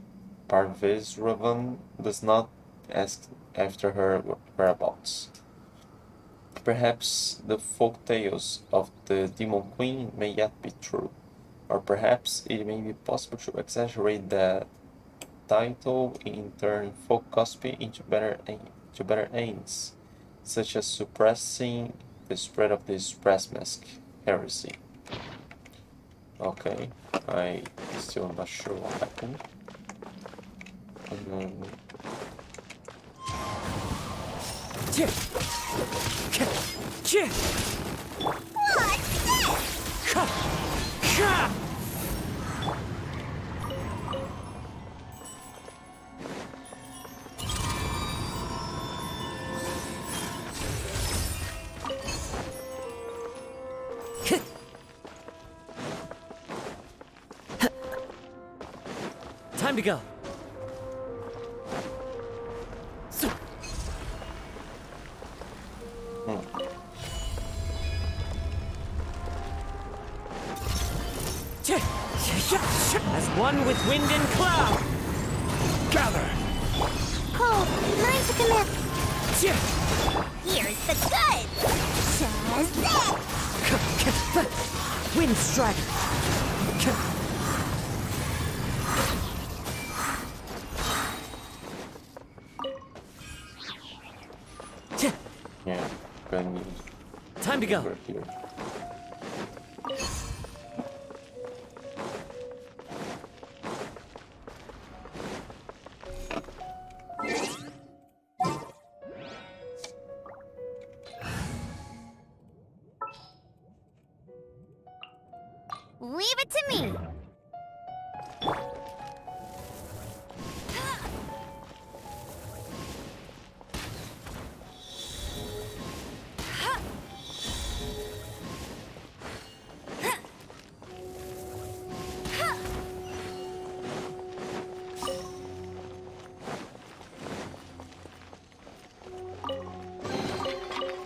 does not ask after her whereabouts. Perhaps the folk tales of the Demon Queen may yet be true, or perhaps it may be possible to exaggerate the title in turn folk gossiping into better ends, such as suppressing the spread of this brass mask heresy. Okay, I still not sure what happened. Time to go. As one with wind and cloud. Gather! Cold, mine to commit. Here's the goods. Shazam! Wind strider. Yeah, gonna need Time to go. over here. Leave it to me.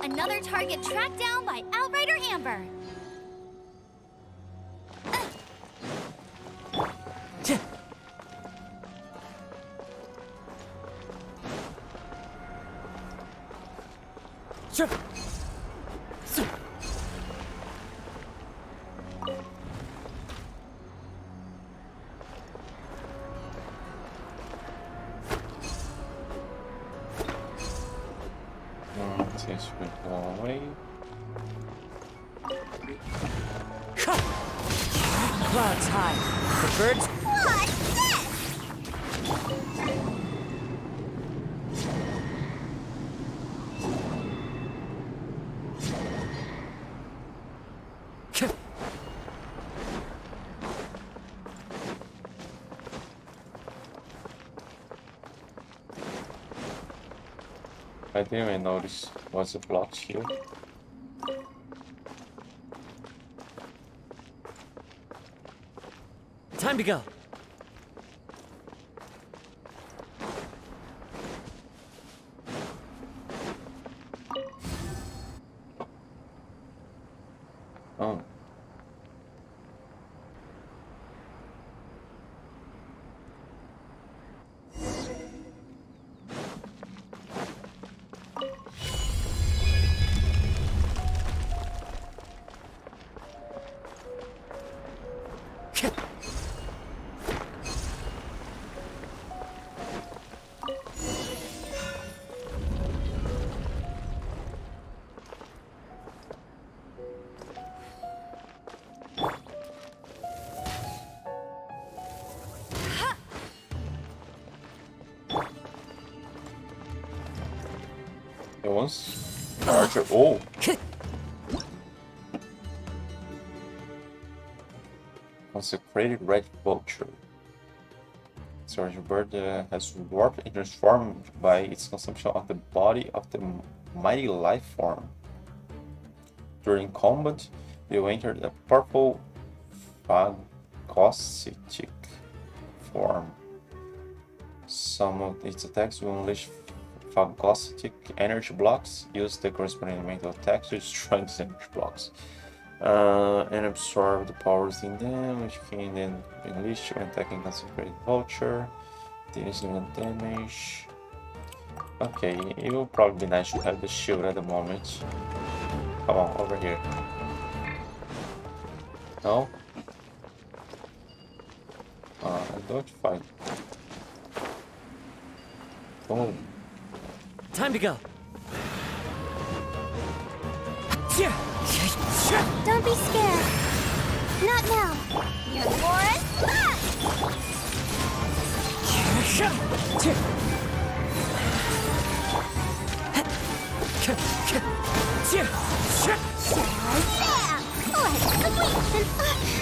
Another target tracked down by Outrider Amber. This will go away. Clouds high. The birds. What's this? I didn't even notice what's the blocked here. Time to go. Oh. It was larger. Oh, consecrated red vulture. Surge bird has warped and transformed by its consumption of the body of the mighty life form. During combat, you enter the purple phagocytic form. Some of its attacks will unleash phagocytic energy blocks. Use the corresponding mental attack to destroy these energy blocks. And absorb the powers in them, which can then be unleashed when attacking consecrated vulture. Deals no damage. Okay, it will probably be nice to have the shield at the moment. Come on, over here. No? I don't fight. Boom. Time to go. Don't be scared. Not now. Your war is fast. Shazam! Let's sweep.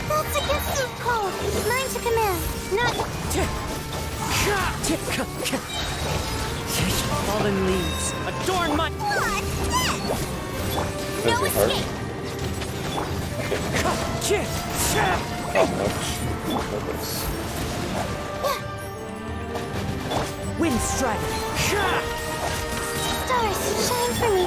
That's against the cold. Mine to command. Not. Fallen leaves adorn my. What's this? Does No it hurt? escape. How much? Nobody's. Wind strider. Stars, shine for me.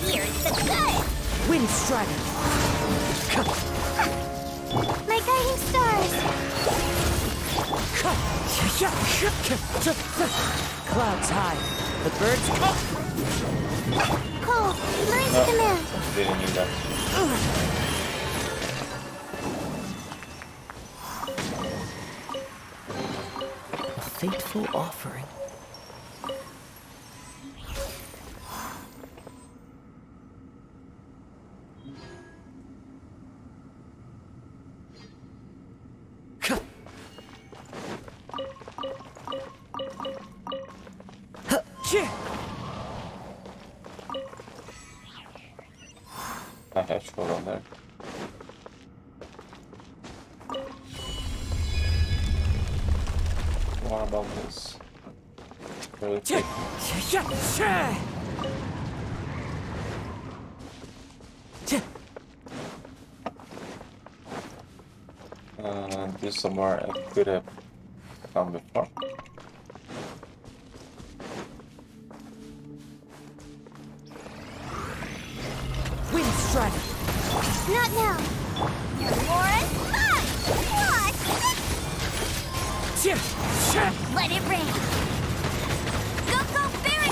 Here's the good! Wind Strider. My guiding stars! Clouds high. The birds come. Cold, learn to command! Didn't need that. A fateful offering. I have short on there. What about this? Really quick. This is somewhere I could have come before. Wind Strider. Not now! You're Morris! What? Let it rain! Go, go, Barry!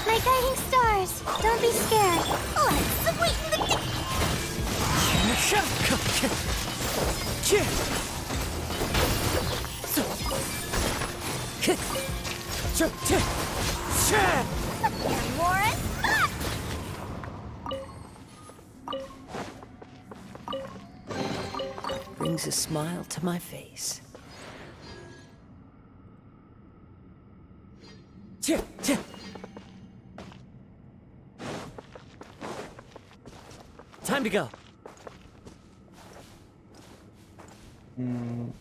My guiding stars! Don't be scared! Let's sweeten the You're Morris! Brings a smile to my face. Time to go.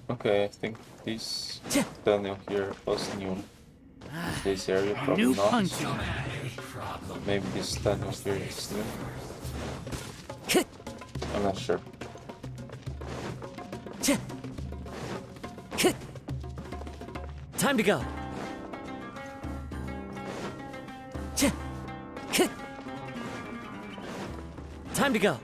Okay, I think this tunnel here was new. This area probably not. Maybe this tunnel here is new. I'm not sure. Time to go. Time to go.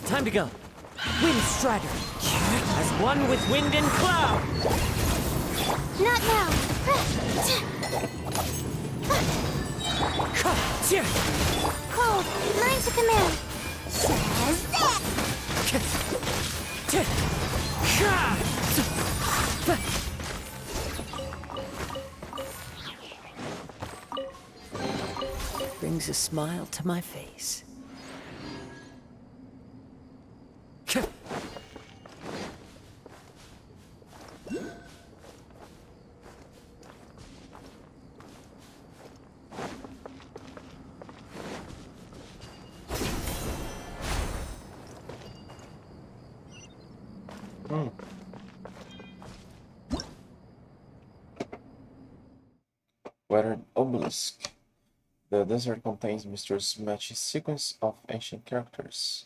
Time to go. Wind Strider. As one with wind and cloud. Not now! Cold, learn to command! Brings a smile to my face. Weathered obelisk. The desert contains mysterious matching sequence of ancient characters.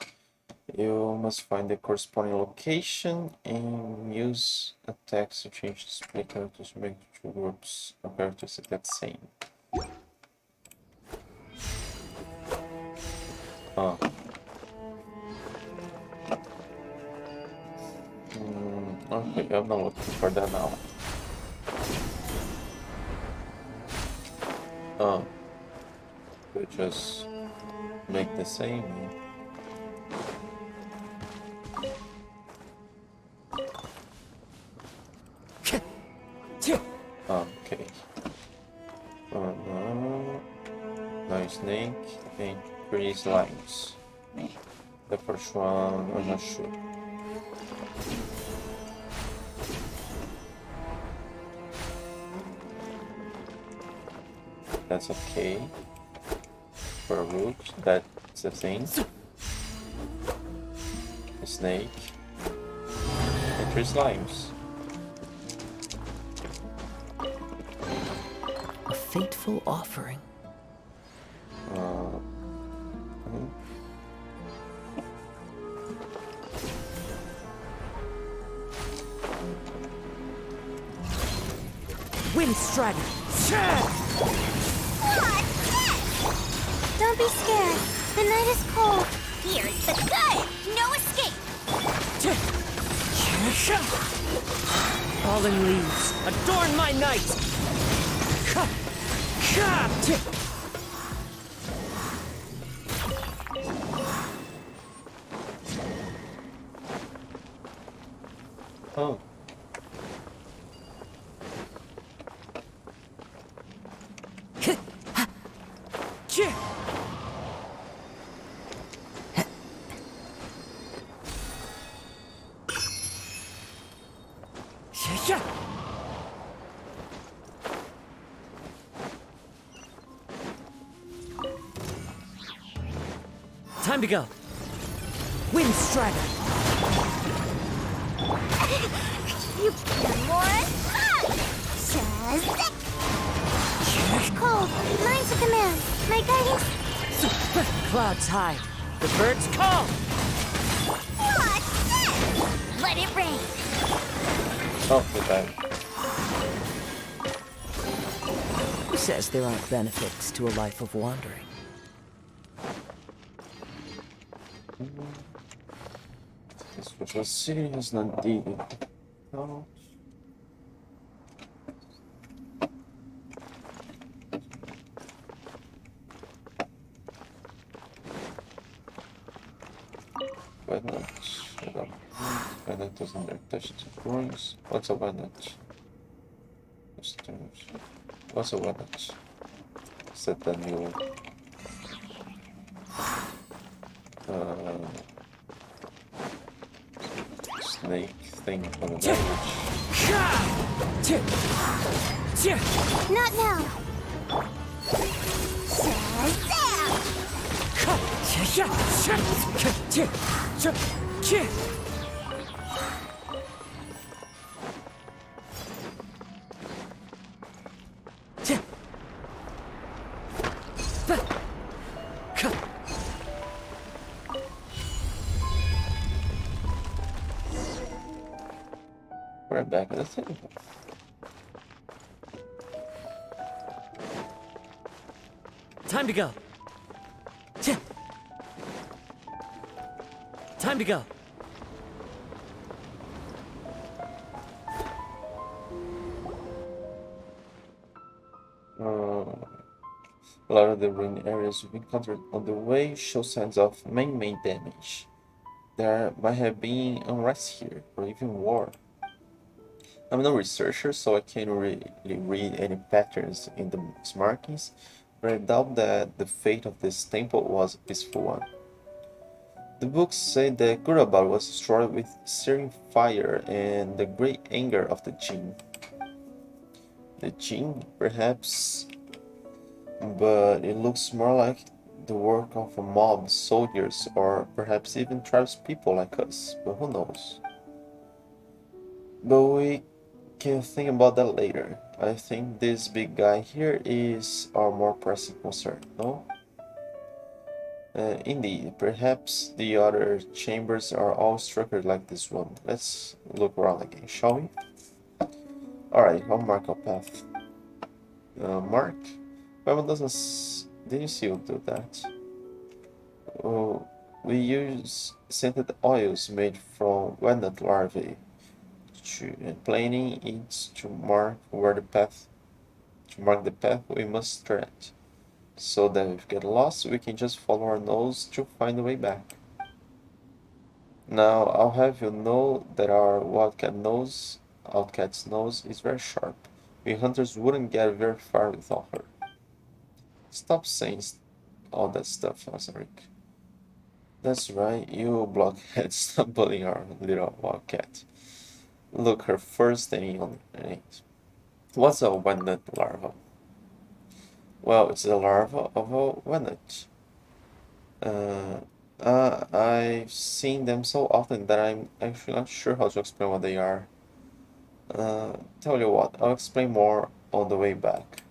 You must find the corresponding location and use attacks to change display characters to make two groups of characters exact same. Oh. Okay, I'm not looking for that now. Oh, we just make the same. Okay. Now snake and 3 slimes. The first one, I'm not sure. That's okay. For a root, that's a thing. A snake. And 3 slimes. A fateful offering. Wind Strider! Don't be scared. The night is cold. Here's the good. No escape. Fallen leaves, adorn my night! Oh. Time to go. Wind Strider! You more. Shazak. Cold. Mine's a command. My guidance. Clouds high. The birds call! Watch this. Let it rain. Oh, goodbye. Who says there aren't benefits to a life of wandering? This was a serious indeed. No. Why not? Why not doesn't touch the ruins? What's a why not? What's a why not? Set the new snake thing on the damage. Not now. We're back at the thing. Time to go. Time to go. A lot of the ruined areas we've encountered on the way show signs of man-made damage. There might have been unrest here, or even war. I'm no researcher, so I can't really read any patterns in the markings, but I doubt that the fate of this temple was a peaceful one. The books say that Gurabal was destroyed with searing fire and the great anger of the Jinn. The Jinn, perhaps, but it looks more like the work of a mob, soldiers, or perhaps even tribespeople like us, but who knows? But we can think about that later. I think this big guy here is our more pressing concern, no? Indeed, perhaps the other chambers are all structured like this one. Let's look around again, shall we? Alright, I'll mark our path. Mark? Why didn't see you do that? Oh, we use scented oils made from walnut larvae, planing it to mark where the path to mark the path we must tread, so that if we get lost, we can just follow our nose to find the way back. Now, I'll have you know that our Outcat's nose is very sharp. We hunters wouldn't get very far without her. Stop saying all that stuff, Azaric. That's right, you blockhead, stop bullying our little wildcat. Look, her first day on it. What's a walnut larva? Well, it's the larva of a walnut. I've seen them so often that I'm actually not sure how to explain what they are. Tell you what, I'll explain more on the way back.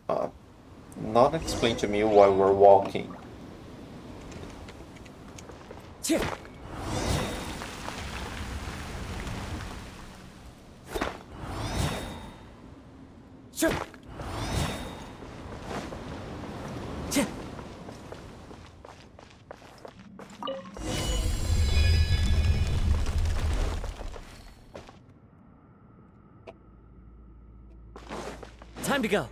Not explain to me while we're walking. Time to go.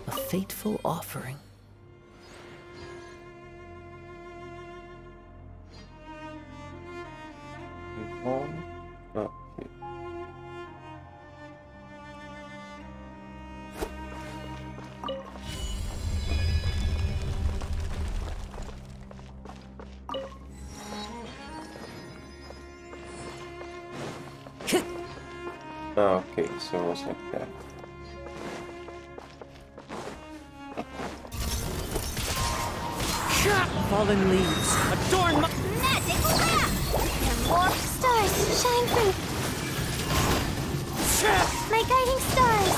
A fateful offering. Home. Oh, here. Okay, so it was like that. Fallen leaves adorn my... Magic wrap! And more stars shine through. My guiding stars.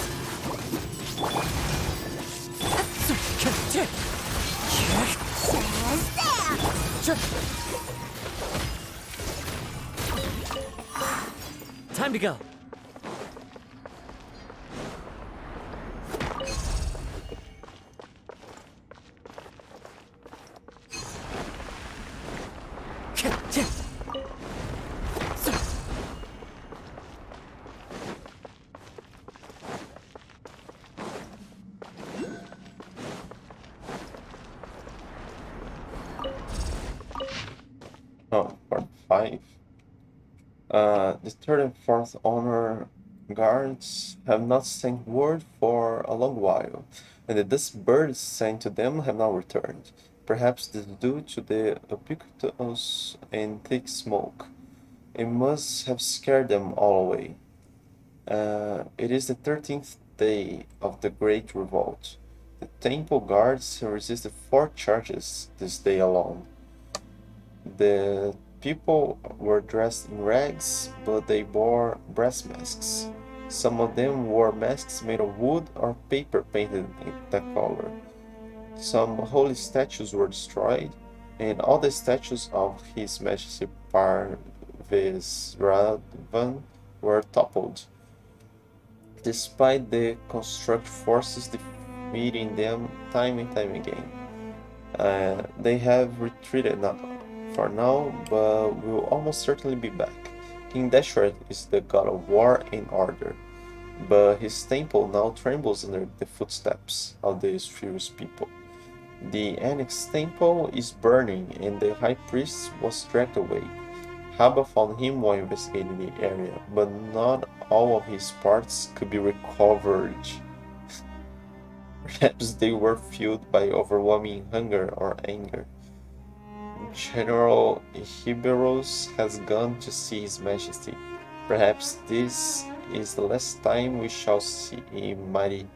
Time to go. Oh, part 5. The third and fourth honor guards have not sent word for a long while, and the dust birds sent to them have not returned. Perhaps this is due to the ubiquitous and thick smoke. It must have scared them all away. It is the 13th day of the Great Revolt. The temple guards have resisted 4 charges this day alone. The people were dressed in rags, but they wore brass masks. Some of them wore masks made of wood or paper painted in that color. Some holy statues were destroyed, and all the statues of His Majesty Parvesravan were toppled, despite the construct forces defeating them time and time again. They have retreated now, for now, but will almost certainly be back. King Deshret is the god of war and order, but his temple now trembles under the footsteps of these furious people. The annexed temple is burning, and the high priest was dragged away. Haba found him while investigating the area, but not all of his parts could be recovered. Perhaps they were fueled by overwhelming hunger or anger. General Hiberos has gone to see His Majesty. Perhaps this is the last time we shall see mighty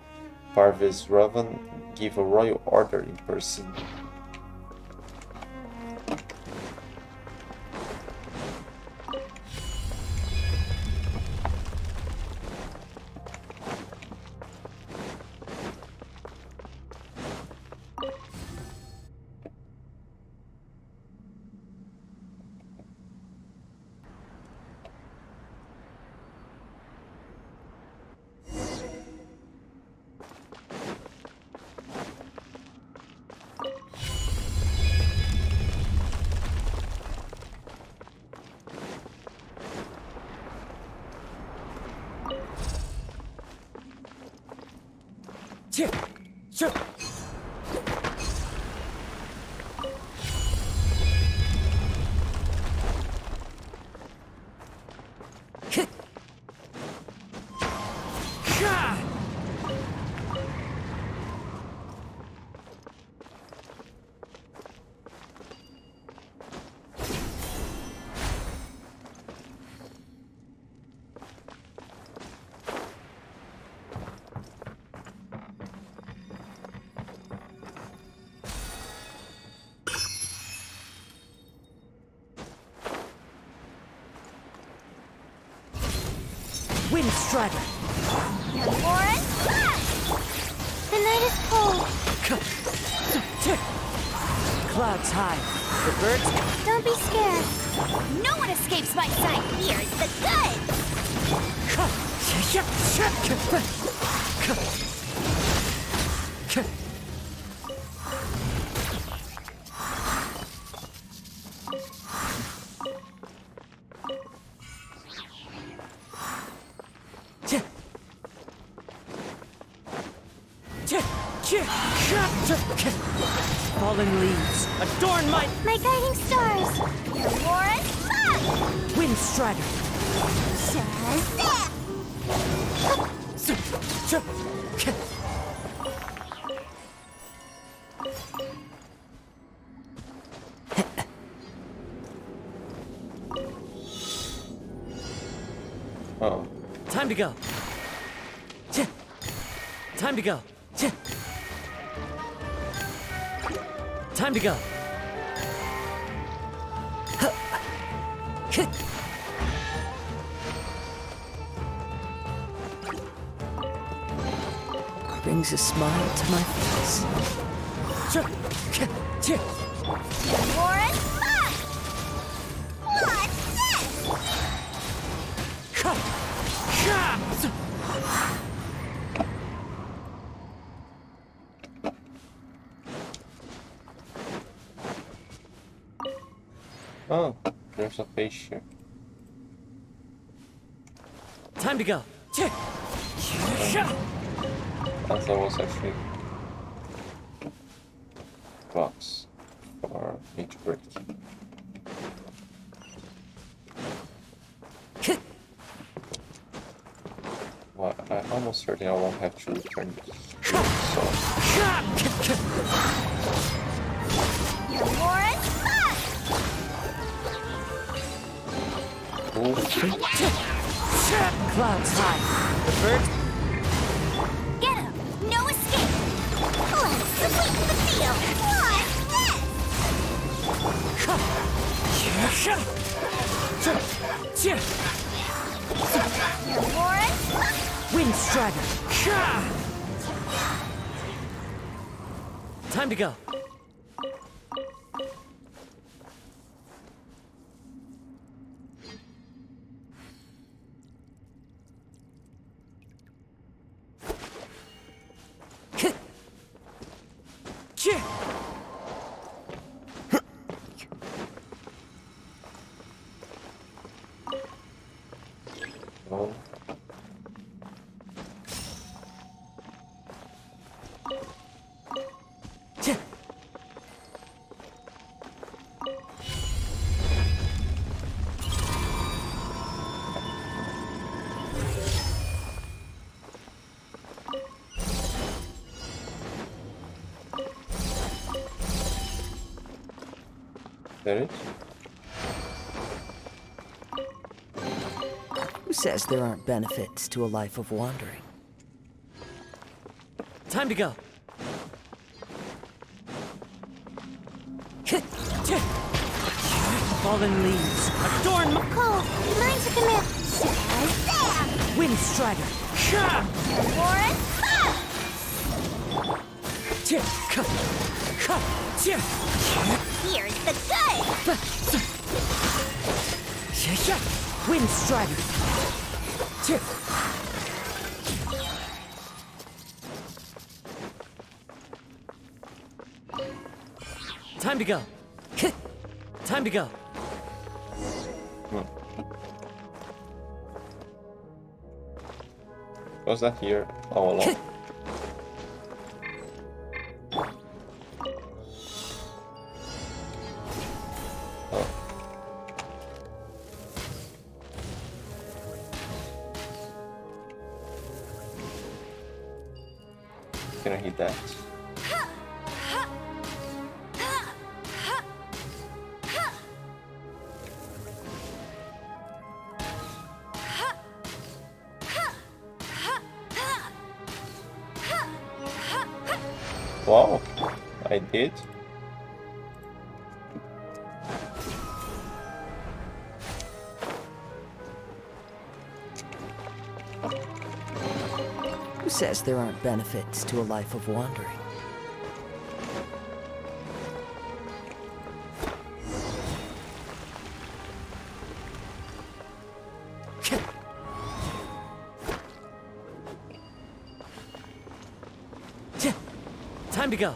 Parvis Raven give a royal order in person. Wind Strider! Warren, the night is cold. Clouds high. The birds... Don't be scared. No one escapes my sight. Here's the goods. Falling leaves adorn my guiding stars. Warren, Wind Strider. Oh. Time to go. Time to go. Time to go. Brings a smile to my face. Warren, what's this? Oh, there's a fish here. Time to go. And there was actually box for each break. Well, I almost certainly I won't have to return this. So Warren, Clouds high. The birds... get him. No escape. Let's sweep the field. What's this? Warren, Wind Strider. Time to go. oh, that it? Who says there aren't benefits to a life of wandering? Time to go. Fallen leaves. Adorn my Cole, mine's a command. Shazam! Wind Strider. Warren, here's the good! Wind Strider. Time to go. Time to go. Was that here all along? Oh. Can I hit that? Wow, I did. Who says there aren't benefits to a life of wandering? Time to go.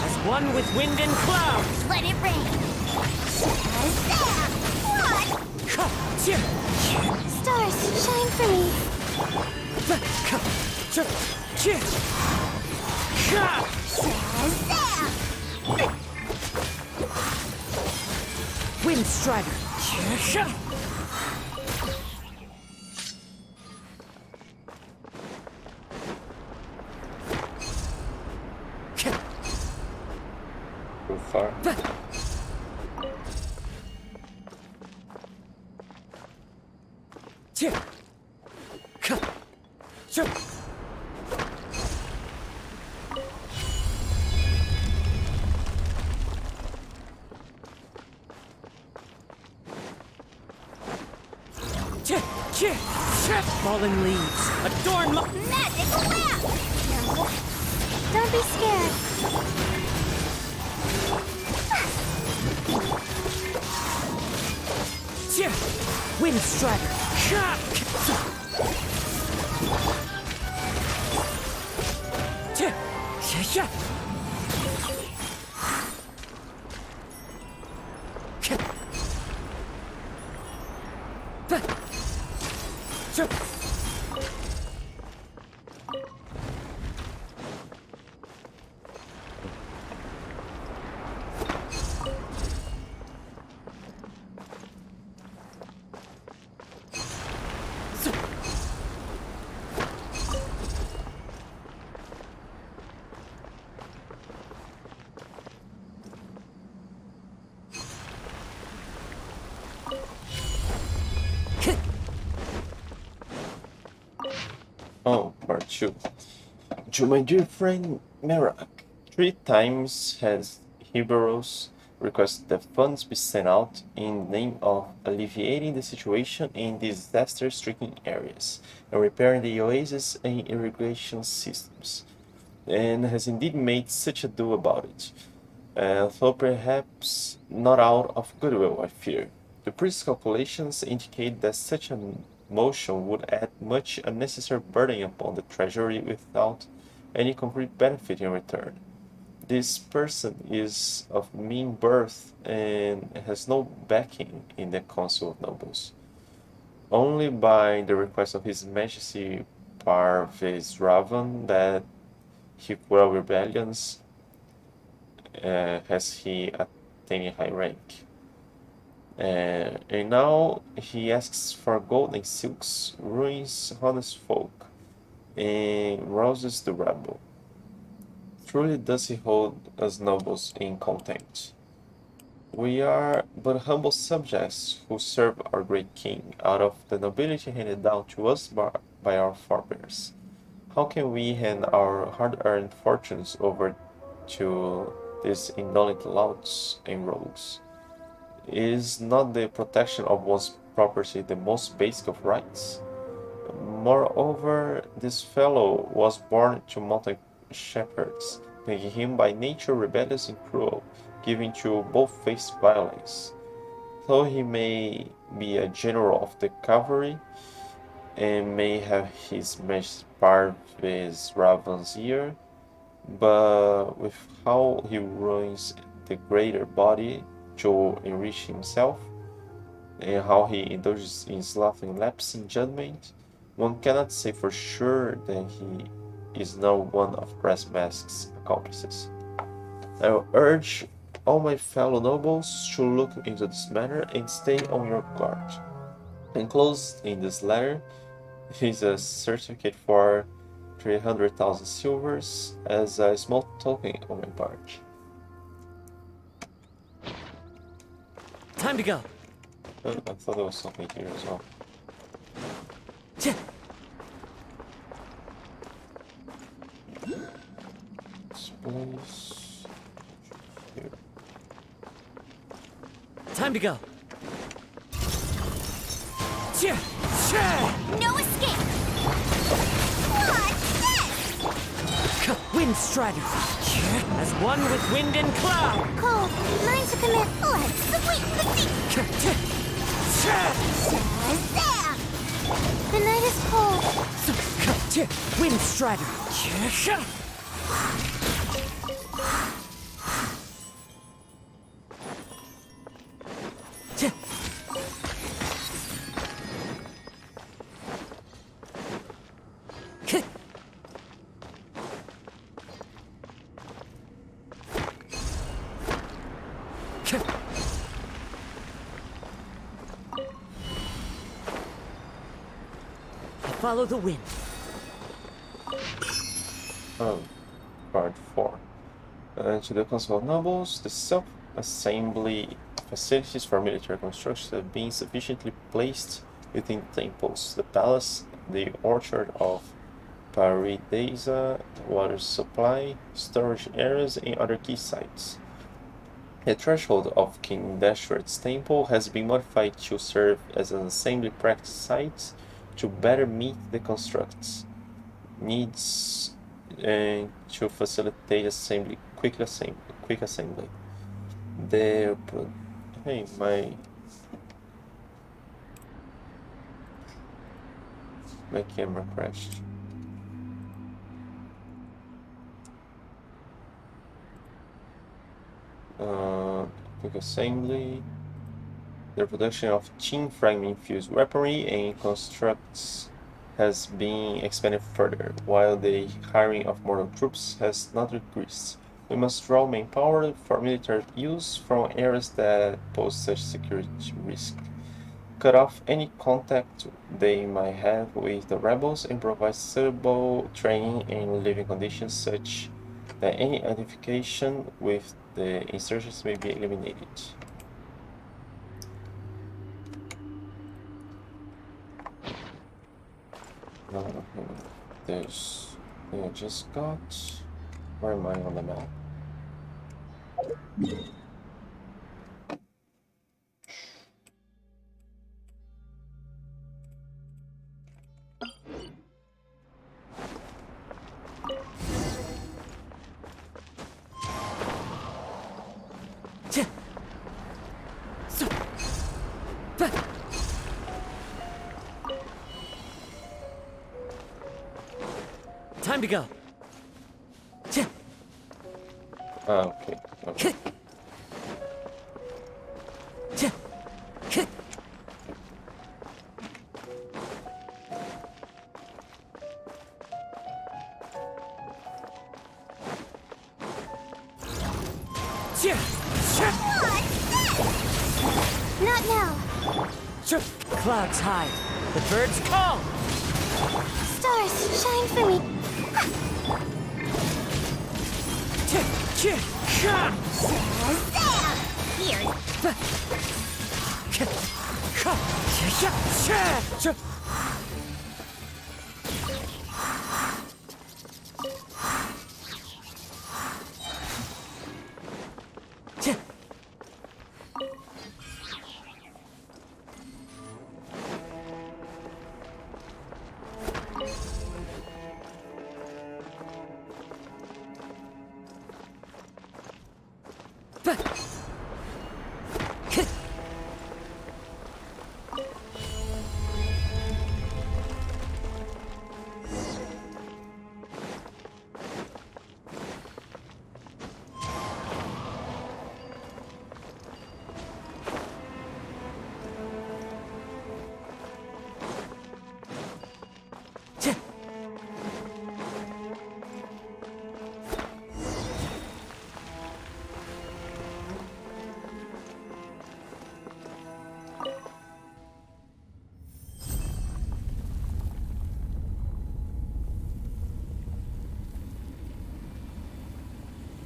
As one with wind and cloud. Let it rain! Shazam! What? Stars, shine for me! Shazam! Wind Strider. Too far. Fallen leaves. Adorn my Magic lamp! Don't be scared. Wind Strider. Oh, part 2. To my dear friend Merak, 3 times has Hiberos requested that funds be sent out in the name of alleviating the situation in disaster-stricken areas and repairing the oasis and irrigation systems, and has indeed made such ado about it, though perhaps not out of goodwill, I fear. The priest's calculations indicate that such a motion would add much unnecessary burden upon the treasury without any concrete benefit in return. This person is of mean birth and has no backing in the Council of Nobles. Only by the request of His Majesty Parvez-Ravan that he quell rebellions has he attained high rank. And now he asks for gold and silks, ruins honest folk, and rouses the rebel. Truly does he hold us nobles in contempt. We are but humble subjects who serve our great king out of the nobility handed down to us by our forebears. How can we hand our hard-earned fortunes over to these indolent louts and rogues? Is not the protection of one's property the most basic of rights? Moreover, this fellow was born to mountain shepherds, making him by nature rebellious and cruel, giving to both-faced violence. Though he may be a general of the cavalry, and may have his match Parvis Raven's ear, but with how he ruins the greater body to enrich himself, and how he indulges in sloth and lapse in judgment, one cannot say for sure that he is not one of Brassmask's accomplices. I will urge all my fellow nobles to look into this matter and stay on your guard. Enclosed in this letter is a certificate for 300,000 silvers as a small token on my part. Time to go. I thought there was something here as well. Tch. This place. Here. Time to go. Tch. Tch. No escape! What's this? Wind Strider. As one with wind and cloud. Cold, learn to command. Let's sweep the deep. Shazam! The night is cold. Wind Strider. Follow the wind. Oh, part 4. To the Council of Nobles, the self-assembly facilities for military construction have been sufficiently placed within temples, the palace, the orchard of Paridesa, water supply, storage areas, and other key sites. The threshold of King Dashworth's temple has been modified to serve as an assembly practice site to better meet the construct's needs and to facilitate quick assembly. Hey, my camera crashed. Quick assembly. The production of tin fragment-infused weaponry and constructs has been expanded further, while the hiring of mortal troops has not decreased. We must draw manpower for military use from areas that pose such security risk. Cut off any contact they might have with the rebels and provide suitable training and living conditions such that any identification with the insurgents may be eliminated. There's thing I just got. Where am I on the map? Time to go. Okay. Okay. Not now. Clouds hide. The birds call. Stars, shine for me.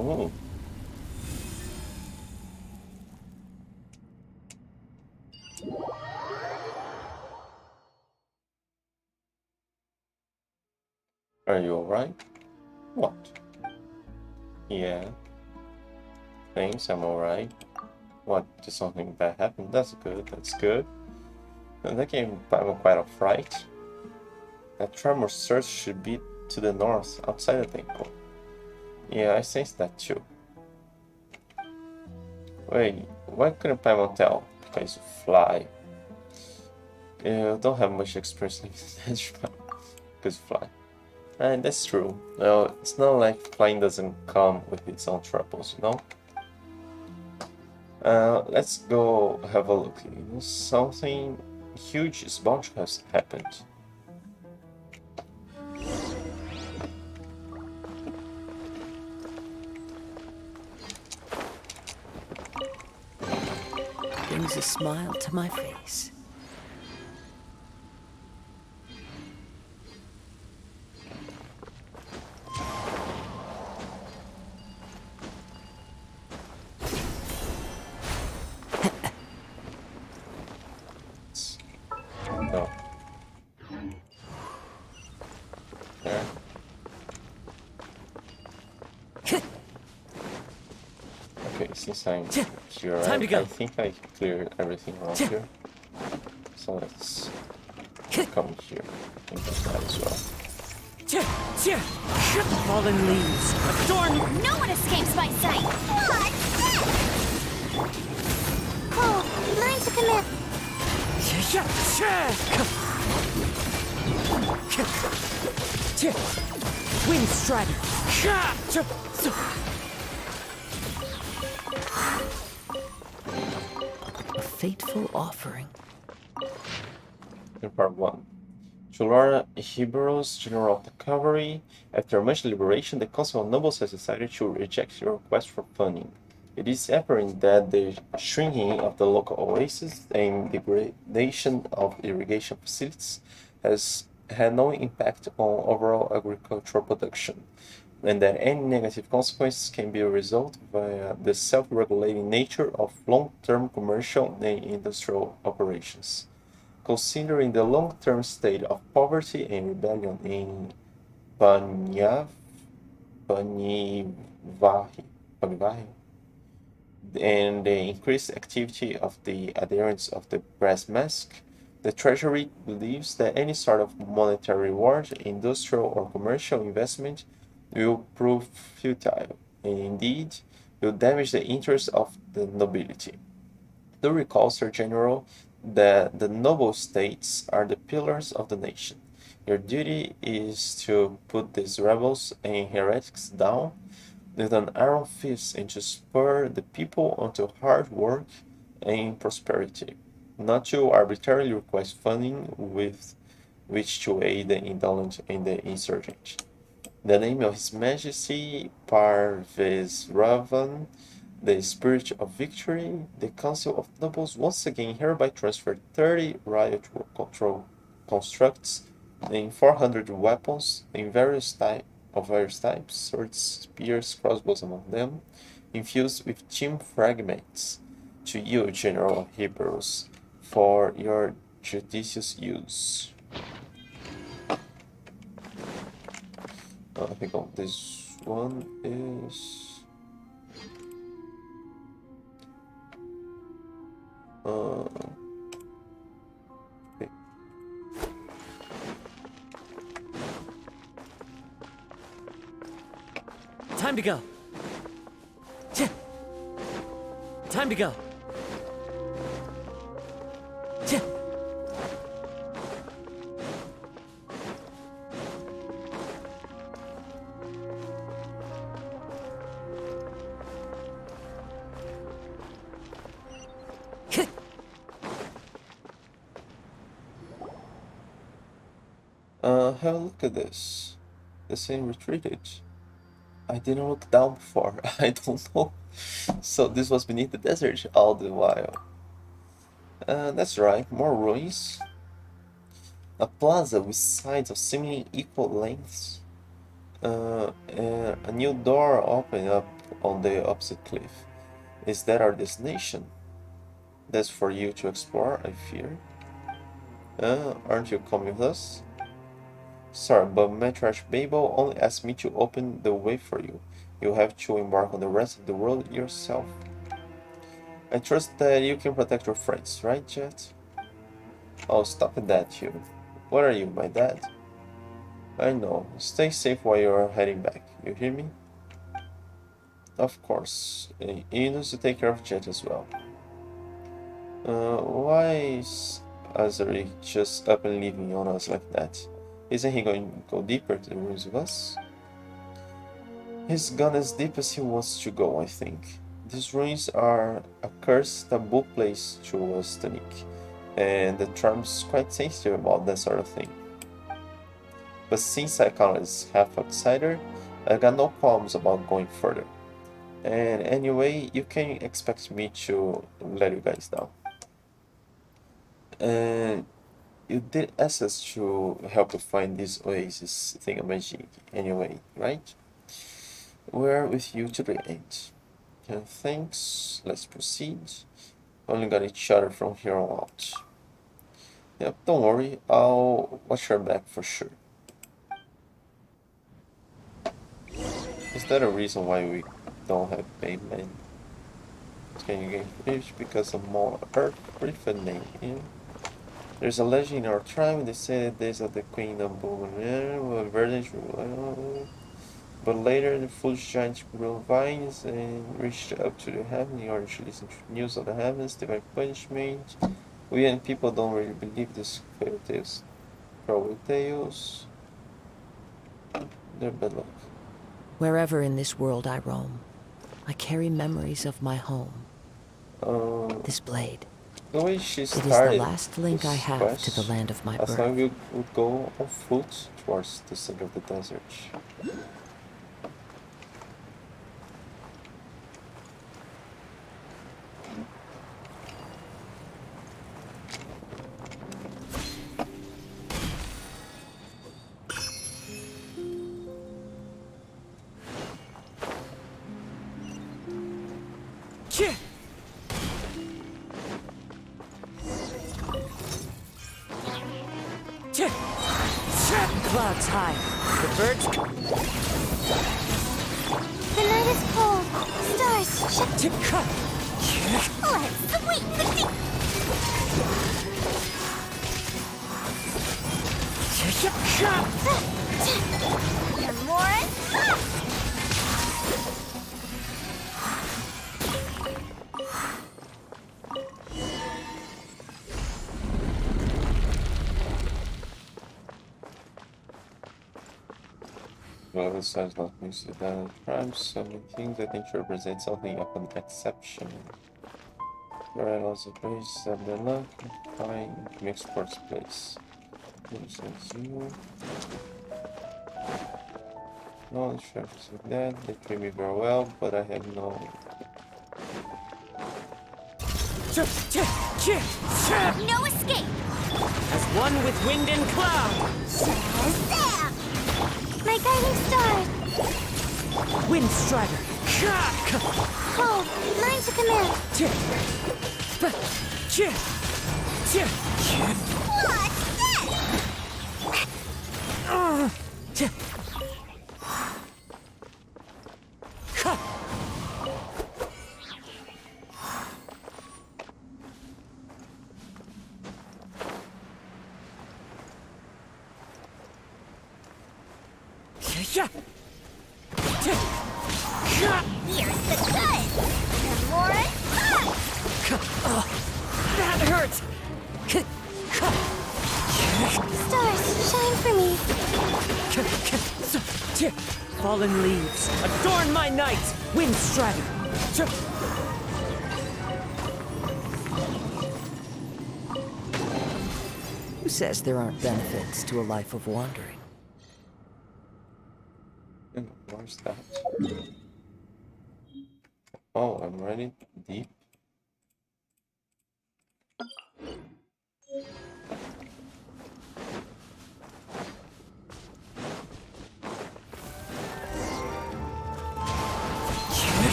Oh. Are you alright? What? Yeah. Thanks, I'm alright. What? Did something bad happen? That's good, that's good. And that gave me quite a fright. That tremor surge should be to the north, outside the temple. Yeah, I sensed that too. Wait, why couldn't Paimon tell? Because you fly. You don't have much experience in this because you fly. And that's true. Well, it's not like flying doesn't come with its own troubles, you know? Let's go have a look. You know, something huge is bound to have happened. Brings a smile to my face. No. There. Okay, since I'm here, Time to go. I think I cleared everything around here. So let's come here and get that as well. Fallen leaves, adorn. No one escapes my sight. What? Cole, learn to commit. Wind Strider. A fateful offering. In part 1. To lure Hibero's general cavalry, after much deliberation, the Council of Nobles has decided to reject your request for funding. It is apparent that the shrinking of the local oases and degradation of irrigation facilities has had no impact on overall agricultural production, and that any negative consequences can be resolved via the self-regulating nature of long-term commercial and industrial operations. Considering the long-term state of poverty and rebellion in Panivahi, and the increased activity of the adherents of the brass mask, the Treasury believes that any sort of monetary reward, industrial or commercial investment will prove futile, and indeed will damage the interests of the nobility. Do recall, Sir General, that the noble states are the pillars of the nation. Your duty is to put these rebels and heretics down with an iron fist and to spur the people onto hard work and prosperity, not to arbitrarily request funding with which to aid the indolent and the insurgent. In the name of His Majesty Parvesravan, the Spirit of Victory, the Council of Nobles once again hereby transferred 30 riot control constructs and 400 weapons in various of various types, swords, spears, crossbows among them, infused with team fragments to you, General Hebrews, for your judicious use. I think this one is... okay. Time to go. Time to go. Have a look at this. The scene retreated. I didn't look down before. I don't know. So this was beneath the desert all the while. That's right, more ruins. A plaza with sides of seemingly equal lengths. And a new door opening up on the opposite cliff. Is that our destination? That's for you to explore, I fear. Aren't you coming with us? Sorry, but Metrash Babel only asked me to open the way for you. You have to embark on the rest of the world yourself. I trust that you can protect your friends, right, Jet? Oh, stop at that, you. What are you, my dad? I know. Stay safe while you're heading back. You hear me? Of course. You need to take care of Jet as well. Why is Azari just up and leaving on us like that? Isn't he going to go deeper to the ruins with us? He's gone as deep as he wants to go, I think. These ruins are a cursed taboo place to us, Tanik, and the Charm's quite sensitive about that sort of thing. But since I count as half outsider, I got no qualms about going further. And anyway, you can expect me to let you guys down. And you did ask us to help you find this oasis thingamajig anyway, right? We're with you to the end. And thanks, let's proceed. Only got each other from here on out. Yep, don't worry, I'll watch your back for sure. Is that a reason why we don't have payment? Can you gain fish because of more earth name? Yeah. There's a legend in our tribe, they say that days of the Queen of Boomere were verdant, but later the foolish giants grew vines and reached up to the heaven in order to listen to news of the heavens, divine punishment. We and people don't really believe these fairy tales. Fairy tales. They're bad luck. Wherever in this world I roam, I carry memories of my home. This blade. The way she It started is the last link I have quest, to the land of my I birth. thought we would go on foot towards the center of the desert. Clouds high. The birds. The night is cold. Stars shut. Tip cut. Let's sweep the deep. And more. Well, this size not mixed with the crimes, so many things I think should represent something of an exception. Right, also base of the luck, fine, mixed sports place. You. Knowledge reference with that, they treat me very well, but I have no. No escape. As one with wind and cloud. Shazam! My guiding star! Wind Strider! Hold! Line to command! What's this? Here's the cut! And more That hurts! stars, shine for me! Fallen leaves, adorn my night! Wind Strider! Who says there aren't benefits to a life of wandering? Where's that? Oh, I'm running deep.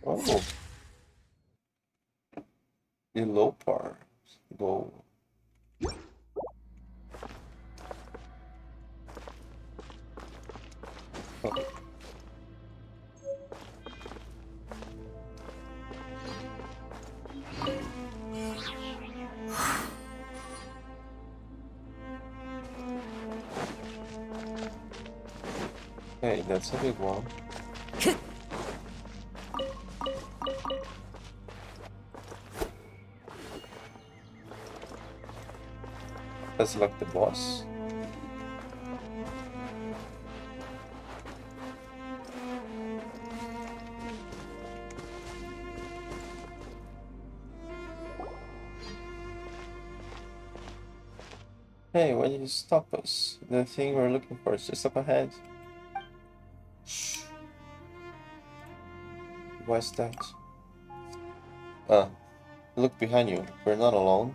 Oh, the low part. Go. Oh. Hey, that's a big one. That's like the boss. Hey, why did you stop us? The thing we're looking for is just up ahead. Shh. What's that? Look behind you. We're not alone.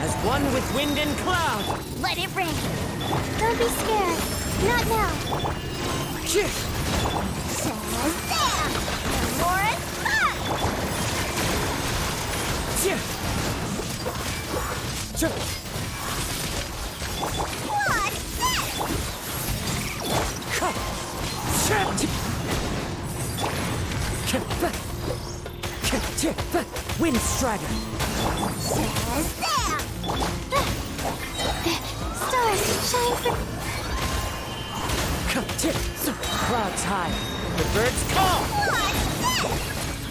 As one with wind and cloud! Let it rain! Don't be scared! Not now! Shazam! More Wind Strider! Shazam! Stars, shine for... Clouds high, the birds call! What's this?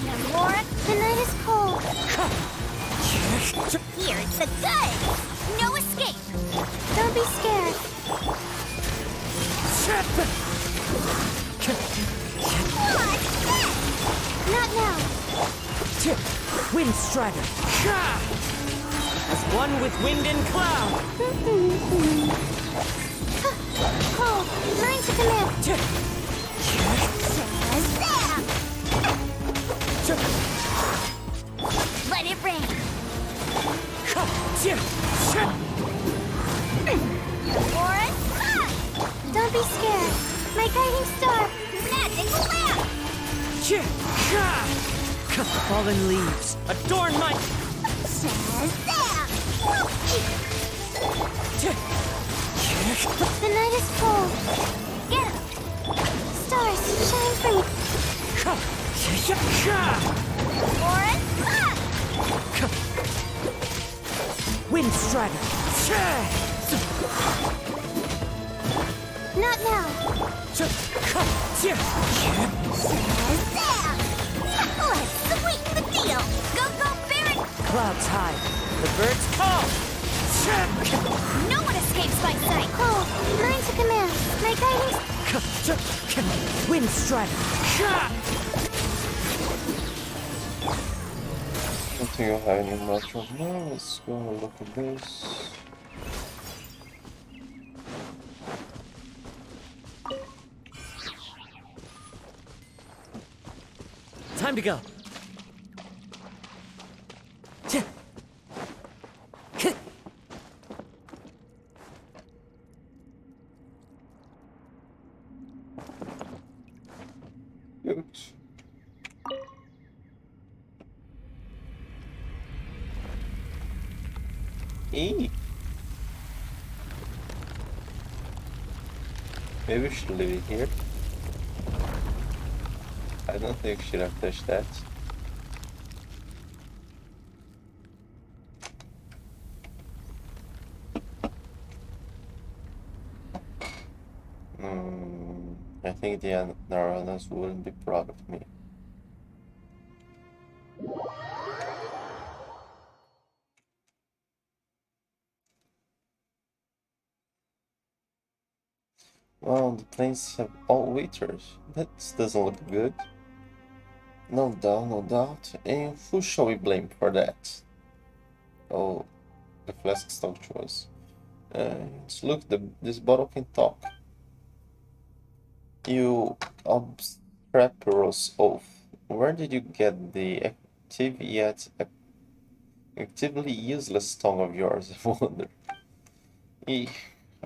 No more? The night is cold. Here's the good! No escape! Don't be scared. What's this? Not now. Wind Strider! As one with wind and cloud! Hold! Line to command! Shazam! Let it rain! More don't be scared! My guiding star! Magic lamp! Fallen leaves, adorn my... Shazam! The night is cold. Get up! Stars, shine for me! Wind Strider! Not now! Shazam! Let's sweeten the deal! Go, go, Baron! Clouds high, the birds call! No one escapes my sight! Hold! Line to command! My guiding... Wind Strider! I'll think you'll have any much right now. Let's go and look at this. Time to go. Good. E. Maybe we should leave it here. I don't think we should have touched that. I think the Naranas wouldn't be proud of me. Well, the plains have all waiters. That doesn't look good. No doubt, no doubt. And who shall we blame for that? Oh, the flask's talk to us. Look, this bottle can talk. You obstreperous oaf. Where did you get the active yet actively useless tongue of yours, I wonder?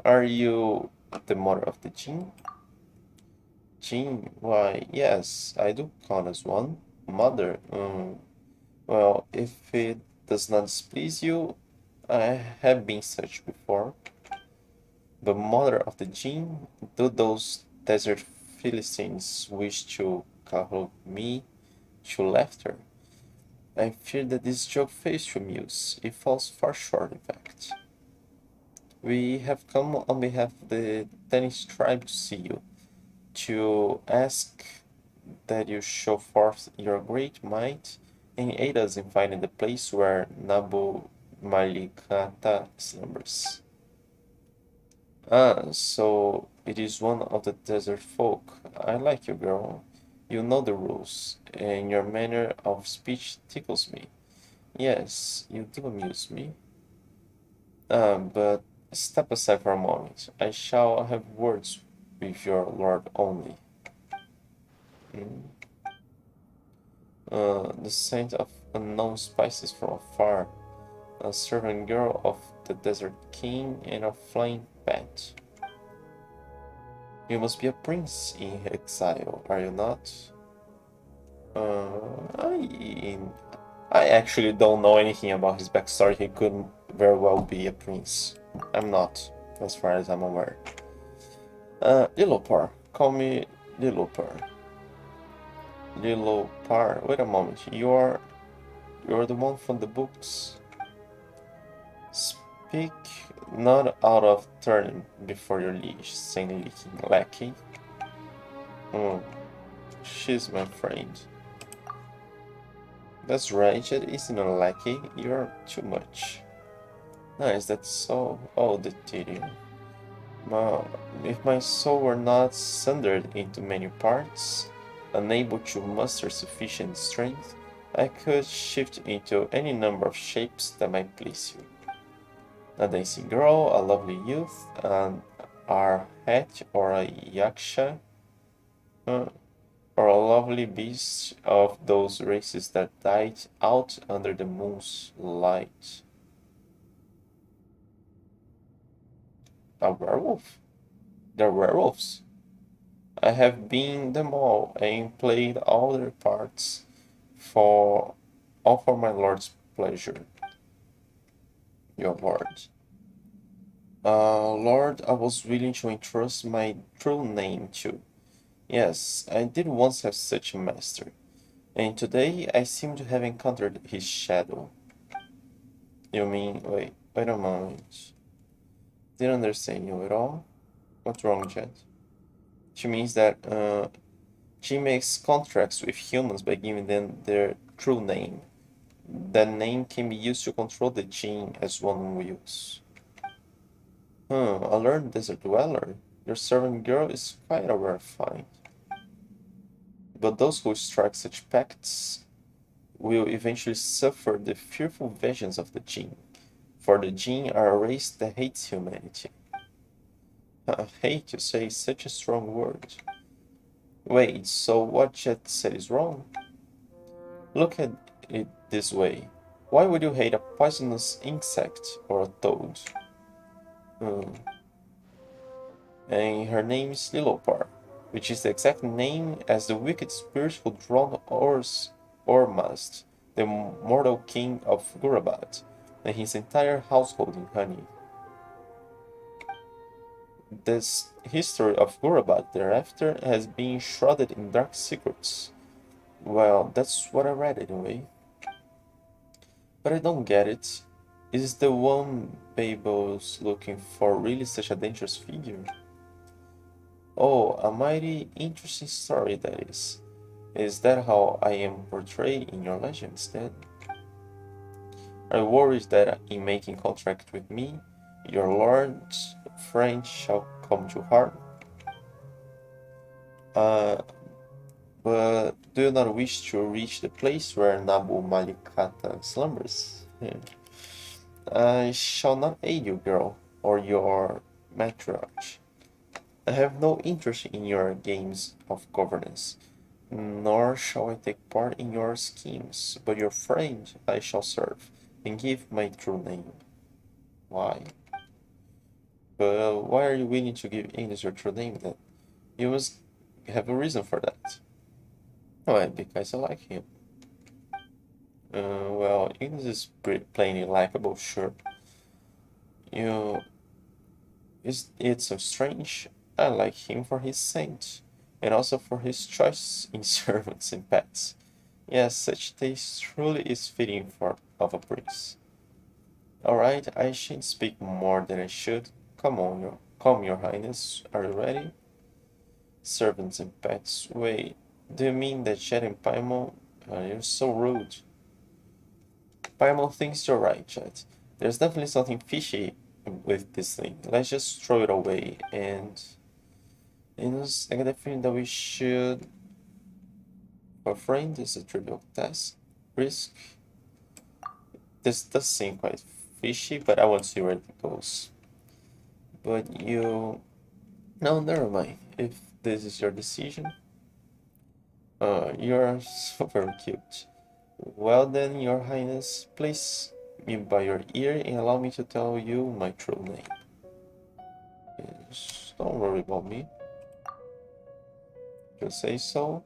Are you the mother of the Jin? Jin? Why, yes, I do count as one. Mother? Well, if it does not displease you, I have been such before. The mother of the Jin? Do those desert Philistines wish to call me to laughter? I fear that this joke fails to amuse. It falls far short, in fact. We have come on behalf of the Danish tribe to see you, to ask that you show forth your great might and aid us in finding the place where Nabu Malikata slumbers. Ah, so it is one of the desert folk. I like you, girl. You know the rules, and your manner of speech tickles me. Yes, you do amuse me. But step aside for a moment. I shall have words with your lord only. The scent of unknown spices from afar, a servant girl of the desert king, and a flying pet. You must be a prince in exile, are you not? I actually don't know anything about his backstory. He could very well be a prince. I'm not, as far as I'm aware. Lilopar. Call me Lilopar. Lilopar. Wait a moment. You're the one from the books. Speak not out of turn before your liege, saint-leaking lackey. She's my friend. That's right, it isn't a lackey. You're too much. Nice, that's so. Oh, the tedium. If my soul were not sundered into many parts, unable to muster sufficient strength, I could shift into any number of shapes that might please you. A dancing girl, a lovely youth, an arhat or a yaksha, or a lovely beast of those races that died out under the moon's light. A werewolf? They're werewolves. I have been them all and played all their parts all for my lord's pleasure. Your lord. Lord, I was willing to entrust my true name to. Yes, I did once have such a master, and today I seem to have encountered his shadow. You mean, wait a moment. Didn't understand you at all. What's wrong, Jet? She means that she makes contracts with humans by giving them their true name. That name can be used to control the Jinn as one wills. A learned desert dweller. Your servant girl is quite a rare find. But those who strike such pacts will eventually suffer the fearful vengeance of the Jinn, for the Jinn are a race that hates humanity. I hate to say such a strong word. Wait, so what Jet said is wrong? Look at it this way. Why would you hate a poisonous insect or a toad? And her name is Lilopar, which is the exact name as the wicked spirit who drowned Ormazd, the mortal king of Gurabat, and his entire household in honey. This history of Gurabat thereafter has been shrouded in dark secrets. Well, that's what I read anyway. But I don't get it. Is the one Babel's looking for really such a dangerous figure? Oh, a mighty interesting story that is. Is that how I am portrayed in your legends then? Are you worried that in making contract with me, your lord's friend shall come to harm? But do you not wish to reach the place where Nabu Malikata slumbers? I shall not aid you, girl, or your matriarch. I have no interest in your games of governance, nor shall I take part in your schemes, but your friend I shall serve, and give my true name. Why? But why are you willing to give Ignis your true name then? You must have a reason for that. Why? Because I like him. Well, Ignis is pretty plainly likable, sure. It's so strange. I like him for his saint, and also for his choice in servants and pets. Yes, such taste truly is fitting of a prince. Alright, I shan't speak more than I should. Come, your highness. Are you ready? Servants and pets. Wait, do you mean that Chet and Paimon? You're so rude. Paimon thinks you're right, Chet. There's definitely something fishy with this thing. Let's just throw it away and I got a feeling that we should. For friend, this is a trivial task. Risk. This does seem quite fishy, but I want to see where it goes. But you. No, never mind. If this is your decision. You're so very cute. Well then, your highness, place me by your ear and allow me to tell you my true name. Yes, don't worry about me. Just say so.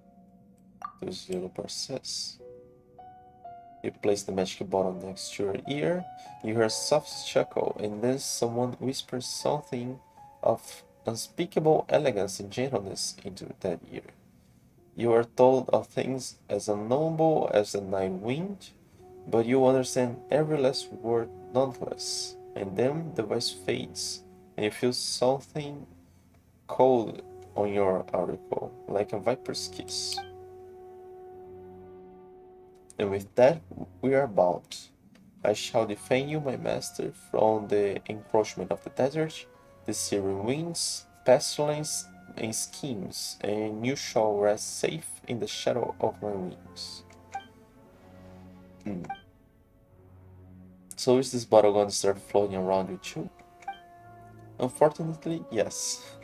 This little process. You place the magic bottle next to your ear, you hear a soft chuckle, and then someone whispers something of unspeakable elegance and gentleness into that ear. You are told of things as unknowable as the night wind, but you understand every last word nonetheless. And then the voice fades, and you feel something cold on your auricle, like a viper's kiss. And with that, we are bound. I shall defend you, my master, from the encroachment of the desert, the Syrian winds, pestilence, and schemes, and you shall rest safe in the shadow of my wings. So is this bottle going to start floating around with you? Unfortunately, yes.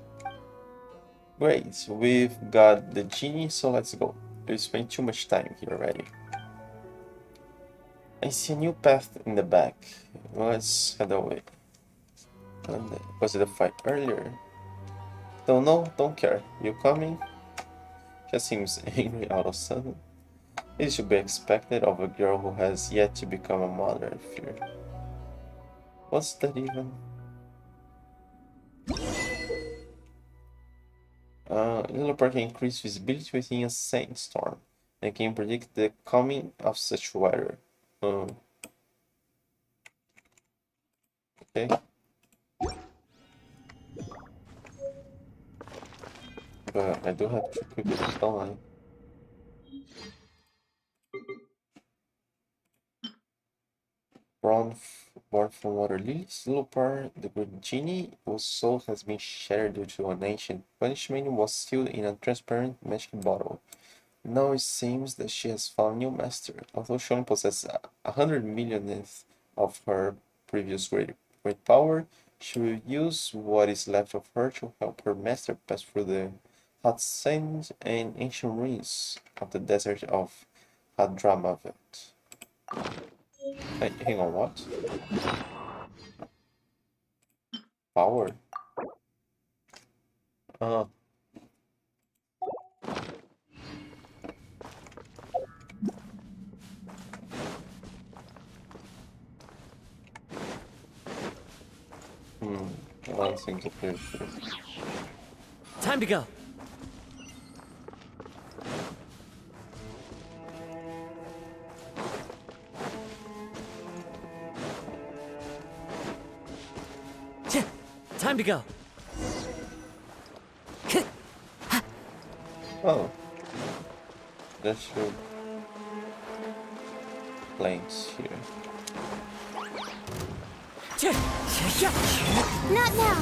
Great, we've got the genie, so let's go. We spent too much time here already. I see a new path in the back. Let's head away. And was it a fight earlier? Don't know, don't care. You coming? Just seems angry out of sudden. It should be expected of a girl who has yet to become a mother, I fear. What's that even? Little can increase visibility within a sandstorm and can predict the coming of such weather. Okay. But I do have to equip it, don't I? Born from water lilies, Lupar, the great genie, whose soul has been shattered due to an ancient punishment, was sealed in a transparent magic bottle. Now it seems that she has found a new master. Although she only possesses 100 millionth of her previous great power, she will use what is left of her to help her master pass through the hot sands and ancient ruins of the desert of Hadramaveth. Hey, hang on, what? Power? Uh, hmm, one thing to clear. Time to go. Time to go. Oh, there should planes here. Not now.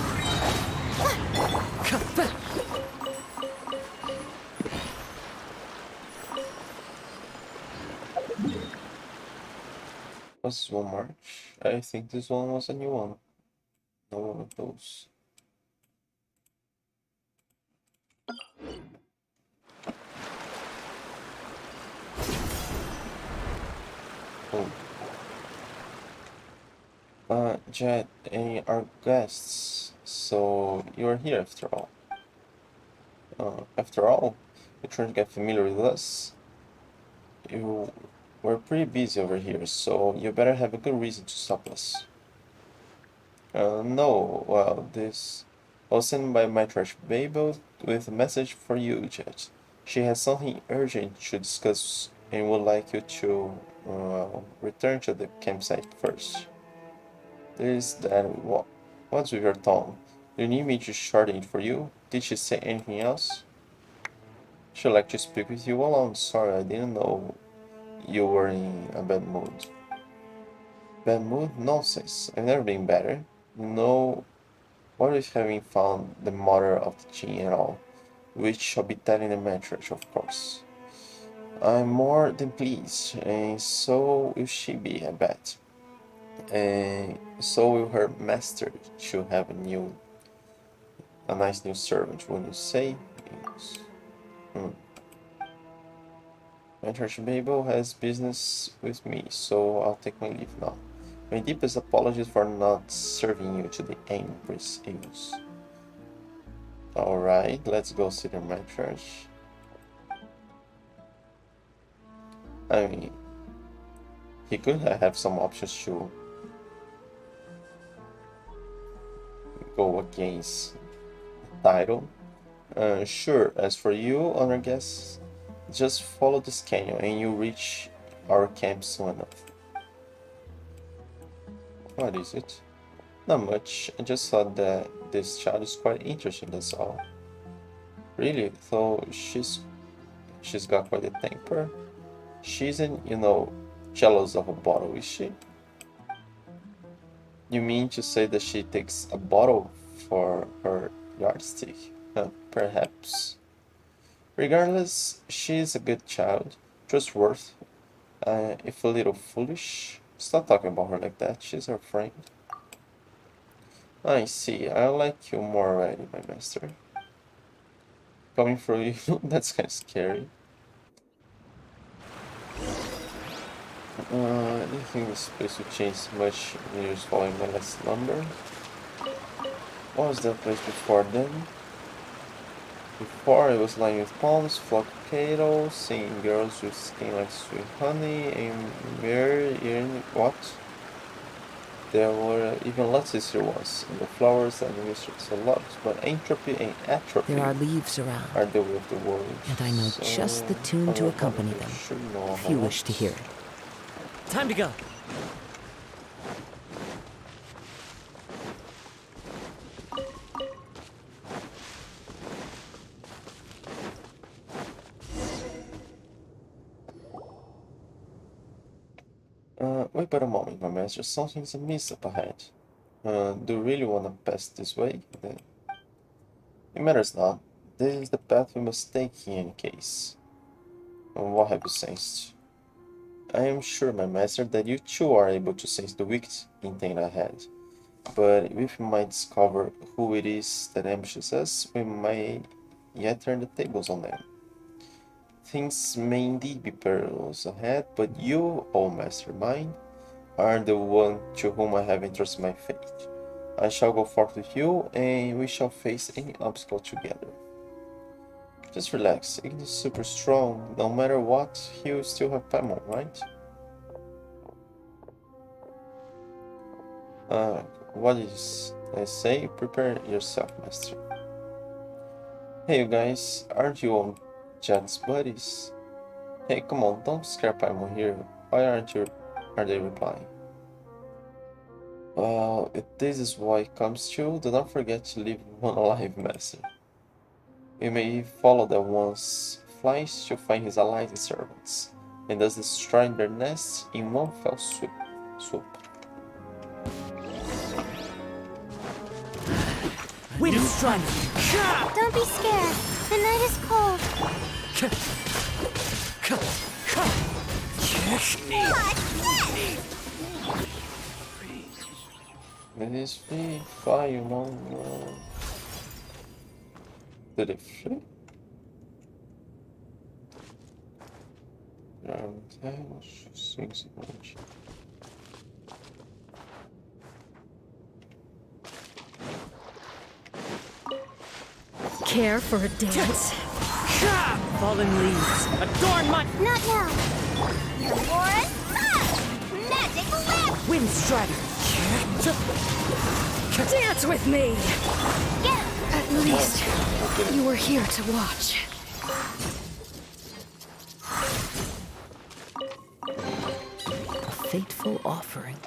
Was one March? I think this one was a new one. No one of those. Oh. Jet, our guests. So you're here after all. After all, you're trying to get familiar with us. We're pretty busy over here, so you better have a good reason to stop us. No, well, this was sent by my trash Babel with a message for you, Jet. She has something urgent to discuss and would like you to return to the campsite first. This, that, what's with your tongue? Do you need me to shorten it for you? Did she say anything else? She'd like to speak with you. Well, I'm sorry, I didn't know you were in a bad mood. Bad mood? Nonsense. I've never been better. No, what with having found the mother of the gene and all, which shall be telling the matriarch, of course. I'm more than pleased, and so will she be, I bet. And so will her master. She'll have a nice new servant, wouldn't you say? Yes. Matriarch Babel has business with me, so I'll take my leave now. My deepest apologies for not serving you to the Empress Eagles. Alright, let's go see the matriarch. I mean, he could have some options to go against the title. Sure, as for you, honor guests, just follow this canyon and you'll reach our camp soon enough. What is it? Not much, I just thought that this child is quite interesting, that's all. Really? Though she's got quite a temper. She isn't, jealous of a bottle, is she? You mean to say that she takes a bottle for her yardstick? Perhaps. Regardless, she is a good child, trustworthy, if a little foolish. Stop talking about her like that, she's our friend. I see, I like you more already, my master. Coming from you, that's kind of scary. I don't think this place will change much in the years following my last slumber. What was that place before then? Before it was lined with palms, flock of cattle, singing girls with skin like sweet honey, and what? There were even lots easier ones, and the flowers and the mysteries of love, but entropy and atrophy There are leaves around, are the way of the world. and I know just the tune to accompany them, if you wish to hear it. Time to go. Wait but a moment, my master. Something's amiss up ahead. Do you really want to pass this way? Then it matters not. This is the path we must take in any case. What have you sensed? I am sure, my master, that you too are able to sense the wicked intent ahead. But if we might discover who it is that ambushes us, we might yet turn the tables on them. Things may indeed be perilous ahead, but you, O mastermind, are the one to whom I have entrusted my fate. I shall go forth with you, and we shall face any obstacle together. Just relax. Ignis is super strong. No matter what, he'll still have Paimon, right? What is I say? Prepare yourself, master. Hey, you guys, aren't you all Jad's buddies? Hey, come on, don't scare Paimon here. Why are they replying? Well, if this is what it comes to, do not forget to leave one alive, master. We may follow the one's flies to find his allies and servants, and thus destroy their nests in one fell swoop. Wind strider! Don't be scared. The night is cold. It is free, fly, you know. Did it flee? Care for a dance? Fallen leaves, adorn my Not now. Your war magic whip. wind strider! Dance with me! Get him. At least you were here to watch. A fateful offering.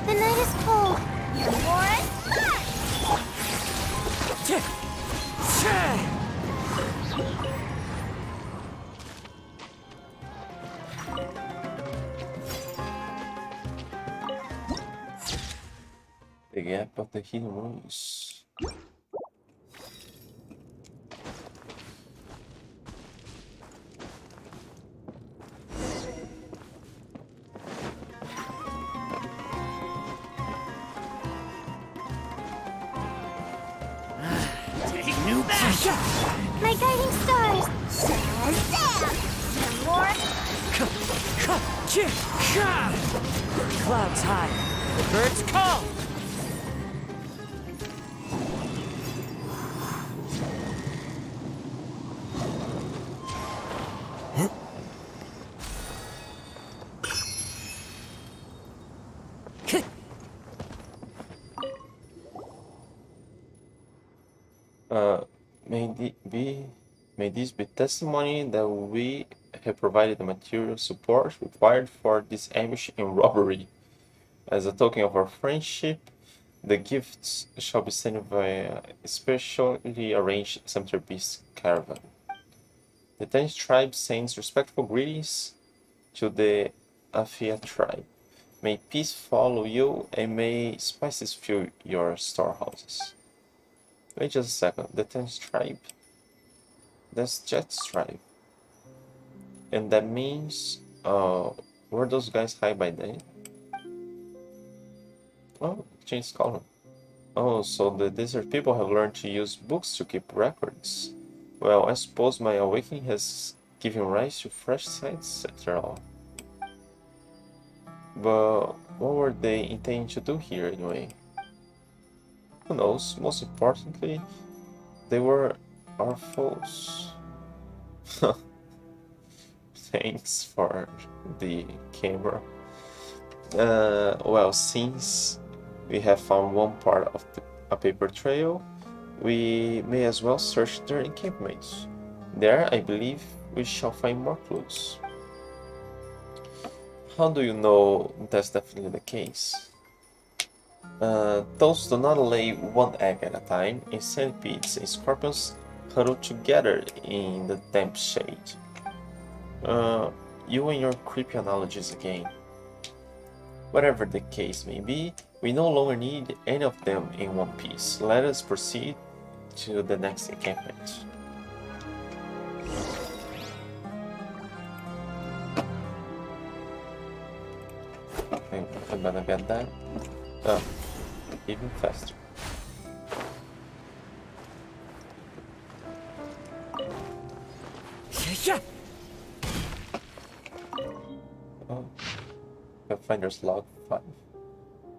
The night is cold. Your war The gap of the hidden rooms. My guiding stars. Shazam! Your war Clouds high, the birds call! May this be testimony that we have provided the material support required for this ambush and robbery. As a token of our friendship, the gifts shall be sent via a specially arranged centerpiece caravan. The Tennis tribe sends respectful greetings to the Afia tribe. May peace follow you, and may spices fill your storehouses. Wait just a second, the Tennis tribe? That's Jet's tribe. And that means, were those guys high by then? Oh, change color. Oh, so the desert people have learned to use books to keep records. Well, I suppose my awakening has given rise to fresh sights after all. But what were they intending to do here anyway? Who knows? Most importantly, they were our foes. Thanks for the camera. Well, since we have found one part of a paper trail, we may as well search their encampments. There, I believe, we shall find more clues. How do you know that's definitely the case? Those do not lay one egg at a time, and centipedes and scorpions huddle together in the damp shade. You and your creepy analogies again. Whatever the case may be, we no longer need any of them in one piece. Let us proceed to the next encampment. I'm gonna get that. Even faster. Yeah. Oh. Pathfinder's log 5.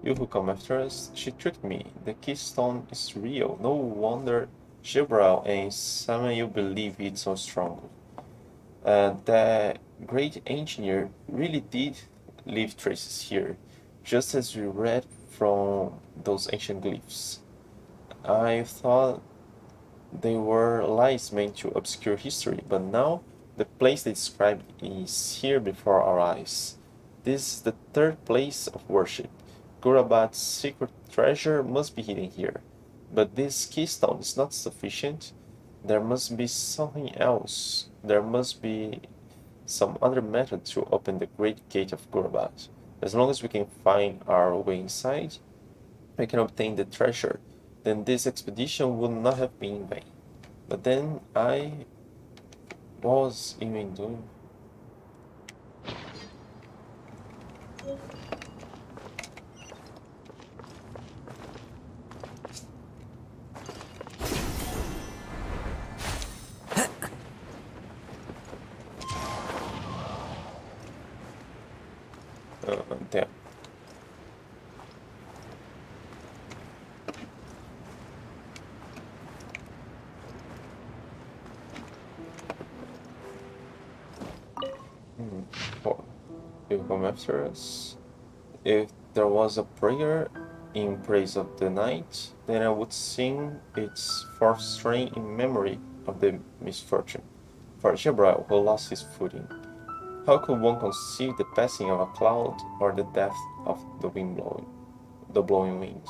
You who come after us, she tricked me. The keystone is real. No wonder Gibral and Samael believe it so strongly. The great engineer really did leave traces here, just as we read from those ancient glyphs. I thought they were lies meant to obscure history, but now the place they described is here before our eyes. This is the third place of worship. Gurabat's secret treasure must be hidden here. But this keystone is not sufficient. There must be something else. There must be some other method to open the great gate of Gurabat. As long as we can find our way inside, we can obtain the treasure. Then this expedition would not have been in vain. But then I was even doing. Damn. Oh, you come after us. If there was a prayer in praise of the night, then I would sing its fourth strain in memory of the misfortune. For Jebral, who lost his footing. How could one conceive the passing of a cloud or the death of the blowing wind?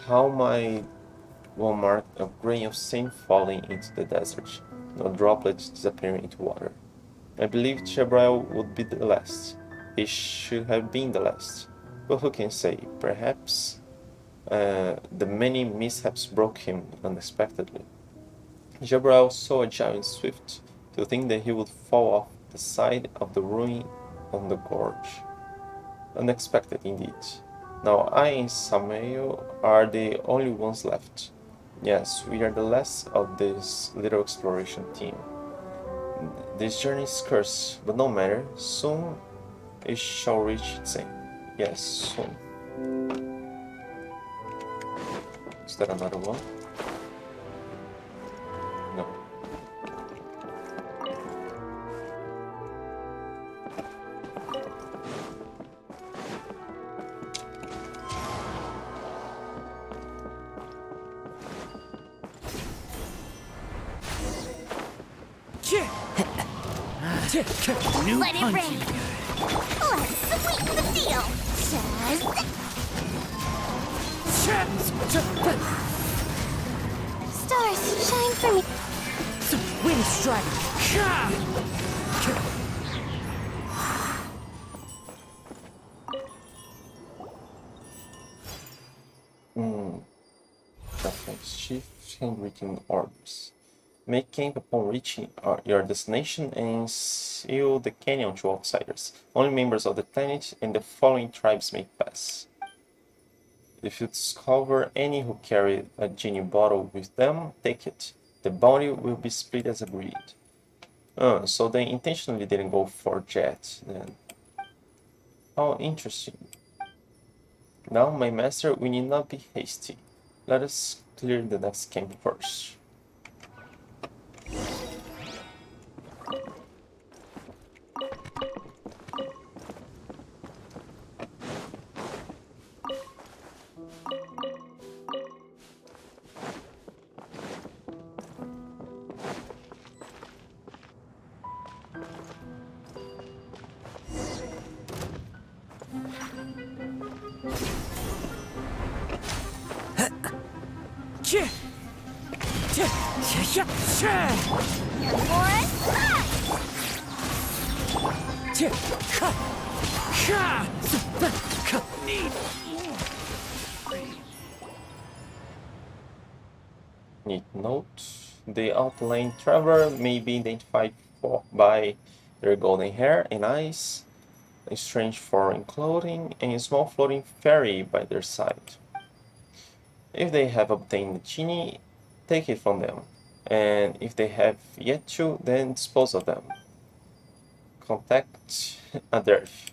How might one mark a grain of sand falling into the desert, no droplet disappearing into water? I believed Jebral would be the last. He should have been the last. But who can say? Perhaps the many mishaps broke him unexpectedly. Jebral, so agile and swift, to think that he would fall off the side of the ruin on the gorge. Unexpected indeed. Now I and Samael are the only ones left. Yes, we are the last of this little exploration team. This journey is cursed, but no matter. Soon it shall reach its end. Yes, soon. Is that another one? No. New Let it punch. rain. Let's sweeten the deal. Stars, shine for me. Wind Strider! Preference. Shift handwritten orders. Make camp upon reaching your destination and seal the canyon to outsiders. Only members of the planet and the following tribes may pass. If you discover any who carry a genie bottle with them, take it. The bounty will be split as agreed. So they intentionally didn't go for Jet then. How interesting. Now, my master, we need not be hasty. Let us clear the next camp first. Neat note. The outlying traveler may be identified by their golden hair and eyes, a strange foreign clothing, and a small floating fairy by their side. If they have obtained the genie, take it from them, and if they have yet to, then dispose of them. Contact Aderf.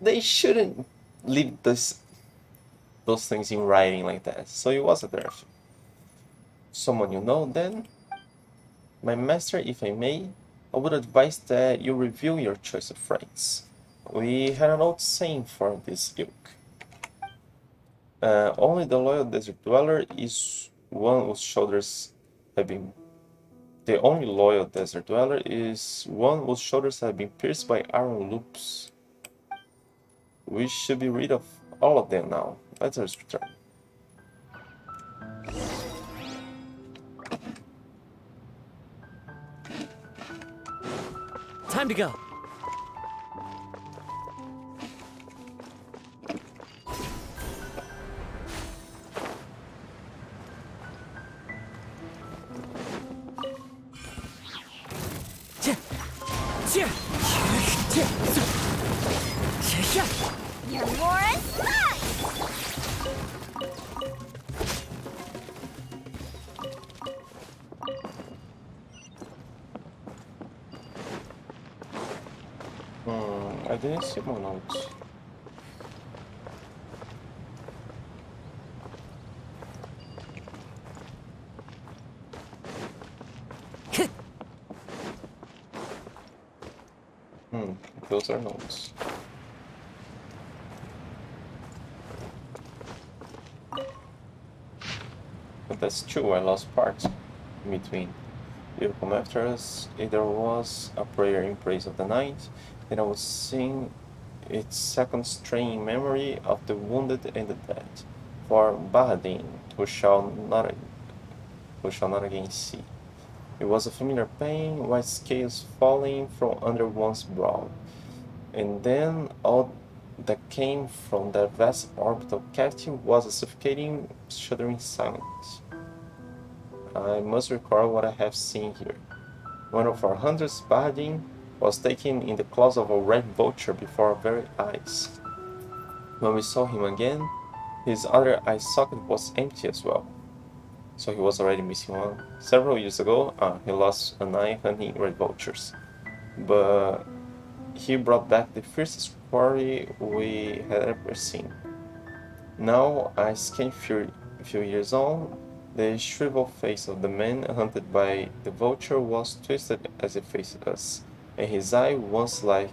They shouldn't leave those things in writing like that. So it was Aderf. Someone you know, then? My master, if I may, I would advise that you review your choice of friends. We had an old saying for this ilk. Only the loyal desert dweller is one whose shoulders have been. The only loyal desert dweller is one whose shoulders have been pierced by iron loops. We should be rid of all of them now. Let us return. Time to go. Your war is mine! I didn't see my notes. Those are notes. But that's true, I lost parts in between. It will come after us. If there was a prayer in praise of the night, then I would sing its second strain in memory of the wounded and the dead. For Bahadin, who shall not again see. It was a familiar pain, white scales falling from under one's brow. And then all that came from that vast orbital cavity was a suffocating, shuddering silence. I must recall what I have seen here. One of our hunters, Bahadin, was taken in the claws of a red vulture before our very eyes. When we saw him again, his other eye socket was empty as well. So he was already missing one. Several years ago, he lost an eye hunting red vultures. But he brought back the fiercest quarry we had ever seen. Now, a scant few years on, the shriveled face of the man hunted by the vulture was twisted as he faced us, and his eye, once like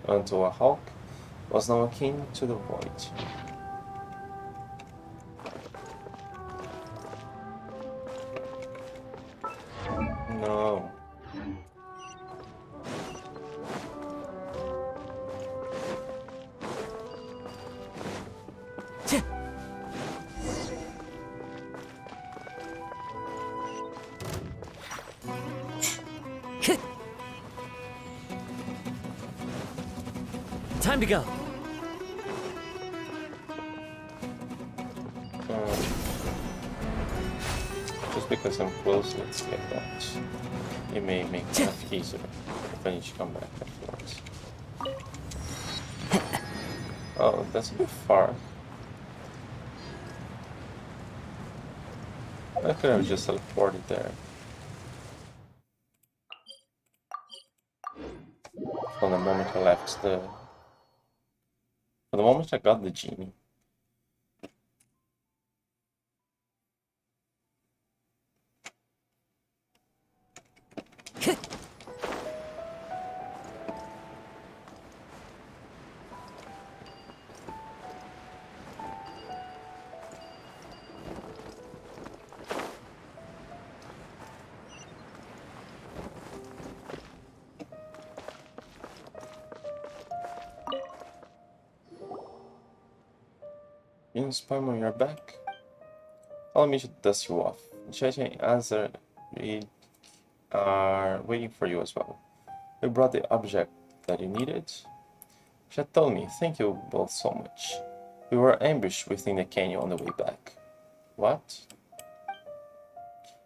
unto a hawk, was now akin to the void. No. Time to go. Just because I'm close, let's get that. It may make life easier if I need to come back afterwards. Oh, that's a bit far. I could have just teleported there. From the moment I left the... From the moment I got the genie. Spam, you're back. Allow me to dust you off. Cheche and Answer, we are waiting for you as well. We brought the object that you needed. She told me, thank you both so much. We were ambushed within the canyon on the way back. What?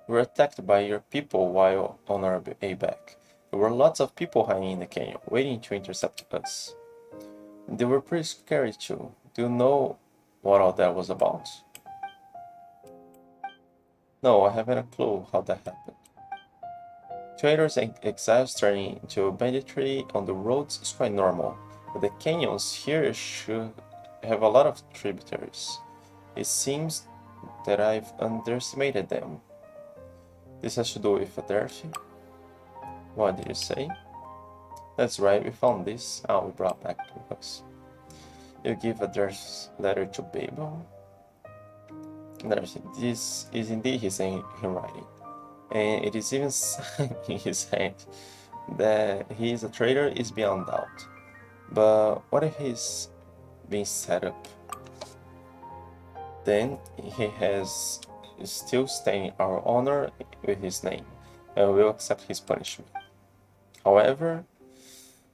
We were attacked by your people while on our way back. There were lots of people hiding in the canyon, waiting to intercept us. They were pretty scary too. Do you know what all that was about? No, I haven't a clue how that happened. Traders and exiles turning into banditry on the roads is quite normal, but the canyons here should have a lot of tributaries. It seems that I've underestimated them. This has to do with Adelphi? What did you say? That's right, we found this. We brought back to us. You give Adelphi's letter to Babel? This is indeed his handwriting, and it is even signed in his hand. That he is a traitor is beyond doubt. But what if he's being set up? Then he has still staining our honor with his name, and will accept his punishment. However,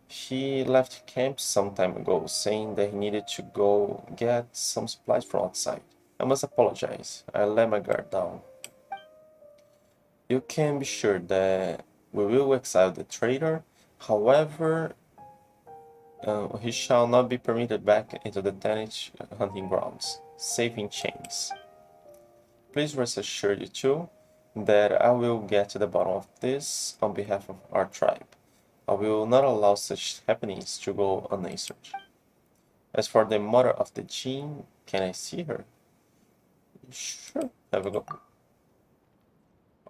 he left camp some time ago, saying that he needed to go get some supplies from outside. I must apologize. I let my guard down. You can be sure that we will exile the traitor. However, he shall not be permitted back into the Danish hunting grounds, safe in chains. Please rest assured, you two, that I will get to the bottom of this on behalf of our tribe. I will not allow such happenings to go unanswered. As for the mother of the Jean, can I see her? Sure, have a go.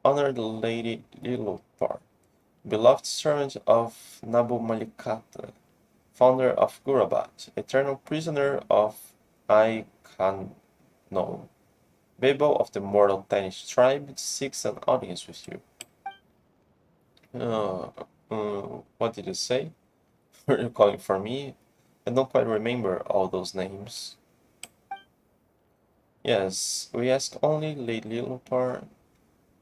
Honored Lady Lilopar, beloved servant of Nabu Malikata, founder of Gurabat, eternal prisoner of Aikano. Babel of the mortal Danish tribe seeks an audience with you. What did you say? Were you calling for me? I don't quite remember all those names. Yes, we ask only, Lady Lilopar,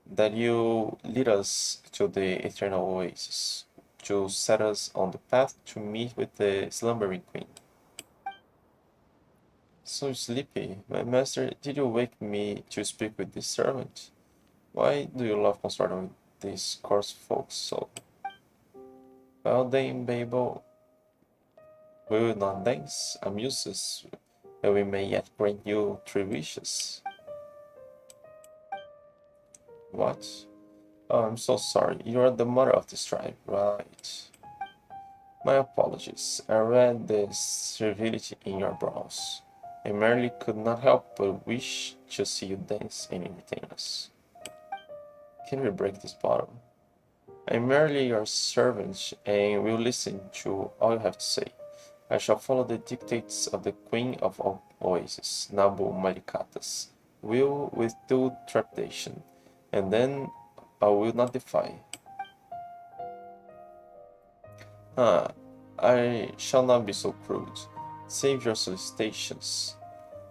that you lead us to the eternal oasis, to set us on the path to meet with the slumbering queen. So sleepy, my master, did you wake me to speak with this servant? Why do you love consorting with these coarse folks so? Well, Dame Babel, we will not dance, amuse us, and we may yet grant you 3 wishes. What? Oh, I'm so sorry. You are the mother of this tribe, right? My apologies. I read the servility in your brows. I merely could not help but wish to see you dance and entertain us. Can we break this bottle? I am merely your servant and will listen to all you have to say. I shall follow the dictates of the Queen of all Oasis, Nabu Malikatas, will with due trepidation, and then I will not defy. I shall not be so crude. Save your solicitations.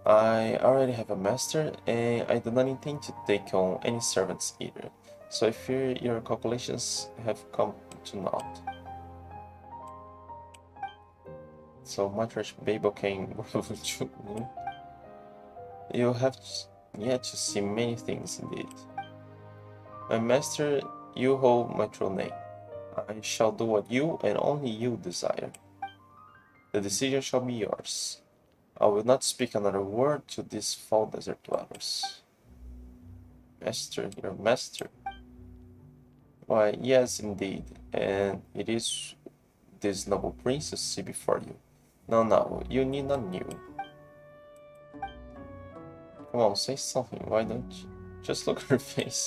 I already have a master, and I do not intend to take on any servants either, so I fear your calculations have come to naught. So much Babel came. You have yet to see many things indeed. My master, you hold my true name. I shall do what you and only you desire. The decision shall be yours. I will not speak another word to these foul desert dwellers. Master, your master? Why, yes, indeed, and it is this noble prince you see before you. No, you need not kneel. Come on, say something, why don't you? Just look at her face.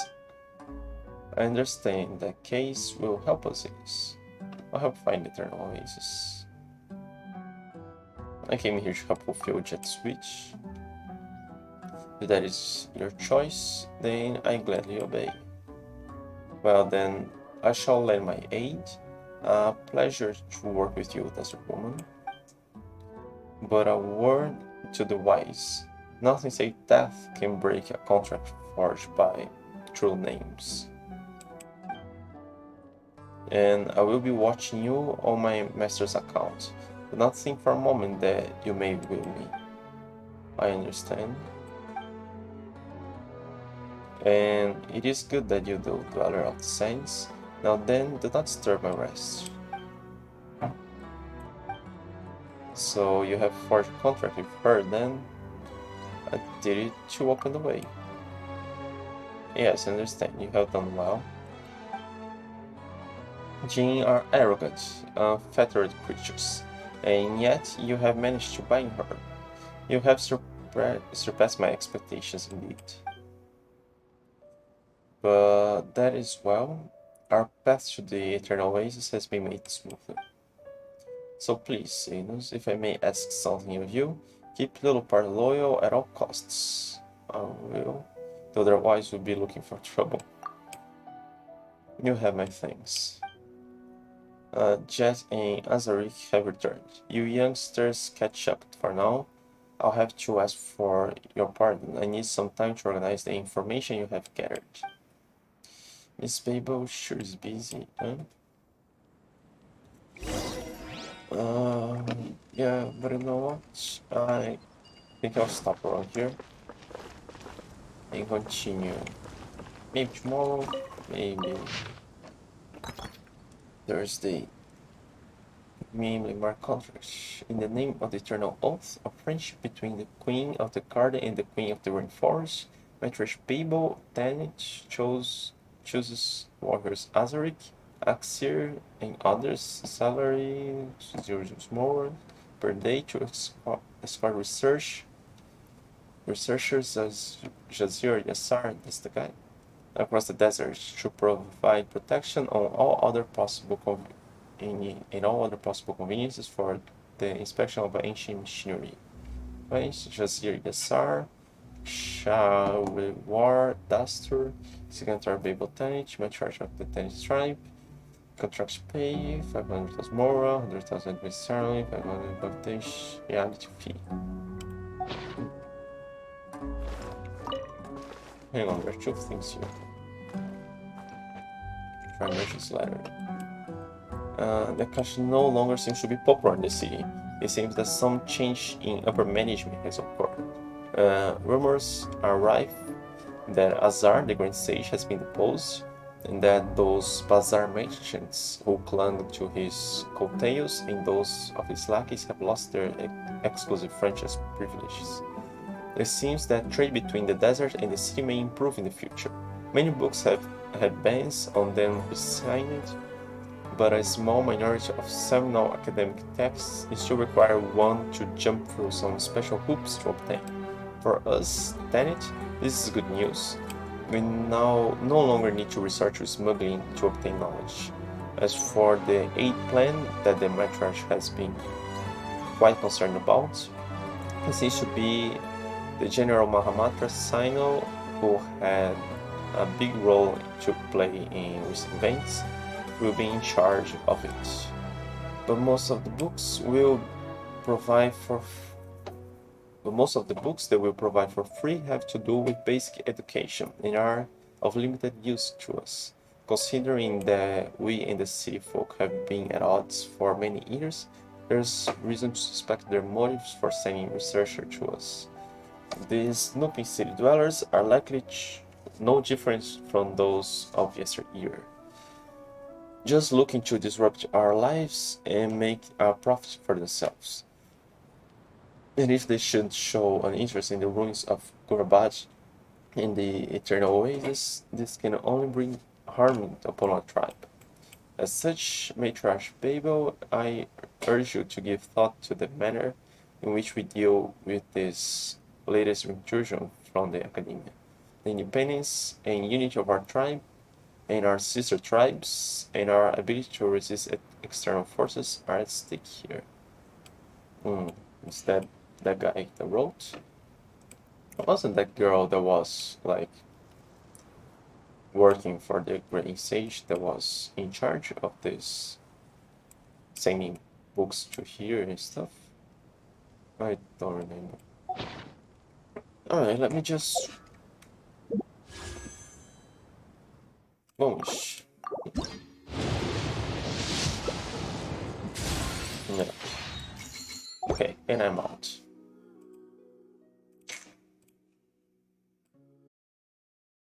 I understand that case will help us in this. I'll help find the eternal oasis. I came here to help fulfill Jet's wish. If that is your choice, then I gladly obey. Well then, I shall lend my aid. A pleasure to work with you, desert woman. But a word to the wise. Nothing save death can break a contract forged by true names. And I will be watching you on my master's account. Do not think for a moment that you may will me. I understand. And it is good that you do, Dweller of the Saints. Now then, do not disturb my rest. So you have forged a contract with her then? I did it to open the way. Yes, I understand. You have done well. Jinn are arrogant, unfettered creatures, and yet you have managed to bind her. You have surpassed my expectations indeed. But that is well. Our path to the Eternal Oasis has been made smoother. So please, Zanus, if I may ask something of you, keep Little Part loyal at all costs. I will, though otherwise we'll be looking for trouble. You have my thanks. Jet and Azarik have returned. You youngsters catch up for now. I'll have to ask for your pardon. I need some time to organize the information you have gathered. Miss Babel sure is busy, huh? Yeah, but you know what? I think I'll stop around here and continue. Maybe tomorrow, maybe Thursday. Mainly mark contracts. In the name of the eternal oath of friendship between the Queen of the Garden and the Queen of the Rainforest, Matriarch Babel Tanit chooses warriors Azarik, Axir, and others, salary 0 more per day to escort researchers as Jazir Yassar, that's the guy, across the desert to provide protection on all other possible in all other possible conveniences for the inspection of ancient machinery. Right? Jazir Yassar shall reward Dastur, Sigantar Babel Tanich, Matriarch of the Tanich tribe. Contracts pay 500,000 Mora, 100,000 Sterling, 500 Bogdash reality fee. Hang on, there are two things here. Try merchant's letter. The cash no longer seems to be popular in the city. It seems that some change in upper management has occurred. Rumors are rife that Azar, the Grand Sage, has been deposed, and that those bazaar merchants who clung to his coattails and those of his lackeys have lost their exclusive franchise privileges. It seems that trade between the desert and the city may improve in the future. Many books have had bans on them signed, but a small minority of seminal academic texts still require one to jump through some special hoops to obtain. For us, Tenet, this is good news. We now no longer need to resort to smuggling to obtain knowledge. As for the aid plan that the Matriarch has been quite concerned about, it seems to be the General Mahamatra Sino, who had a big role to play in recent events, will be in charge of it. But most of the books that will provide for free have to do with basic education and are of limited use to us. Considering that we and the city folk have been at odds for many years, there's reason to suspect their motives for sending researchers to us. These snooping city dwellers are likely no different from those of yesteryear, just looking to disrupt our lives and make a profit for themselves. And if they should show an interest in the ruins of Gurabad in the Eternal Oasis, this can only bring harm upon our tribe. As such, Matriarch Babel, I urge you to give thought to the manner in which we deal with this latest intrusion from the Academia. The independence and unity of our tribe and our sister tribes and our ability to resist external forces are at stake here. Is that guy that wrote? It wasn't that girl that was like working for the Great Sage that was in charge of this sending books to here and stuff? I don't remember. Alright, let me just Vamos. No. Okay, and I'm out.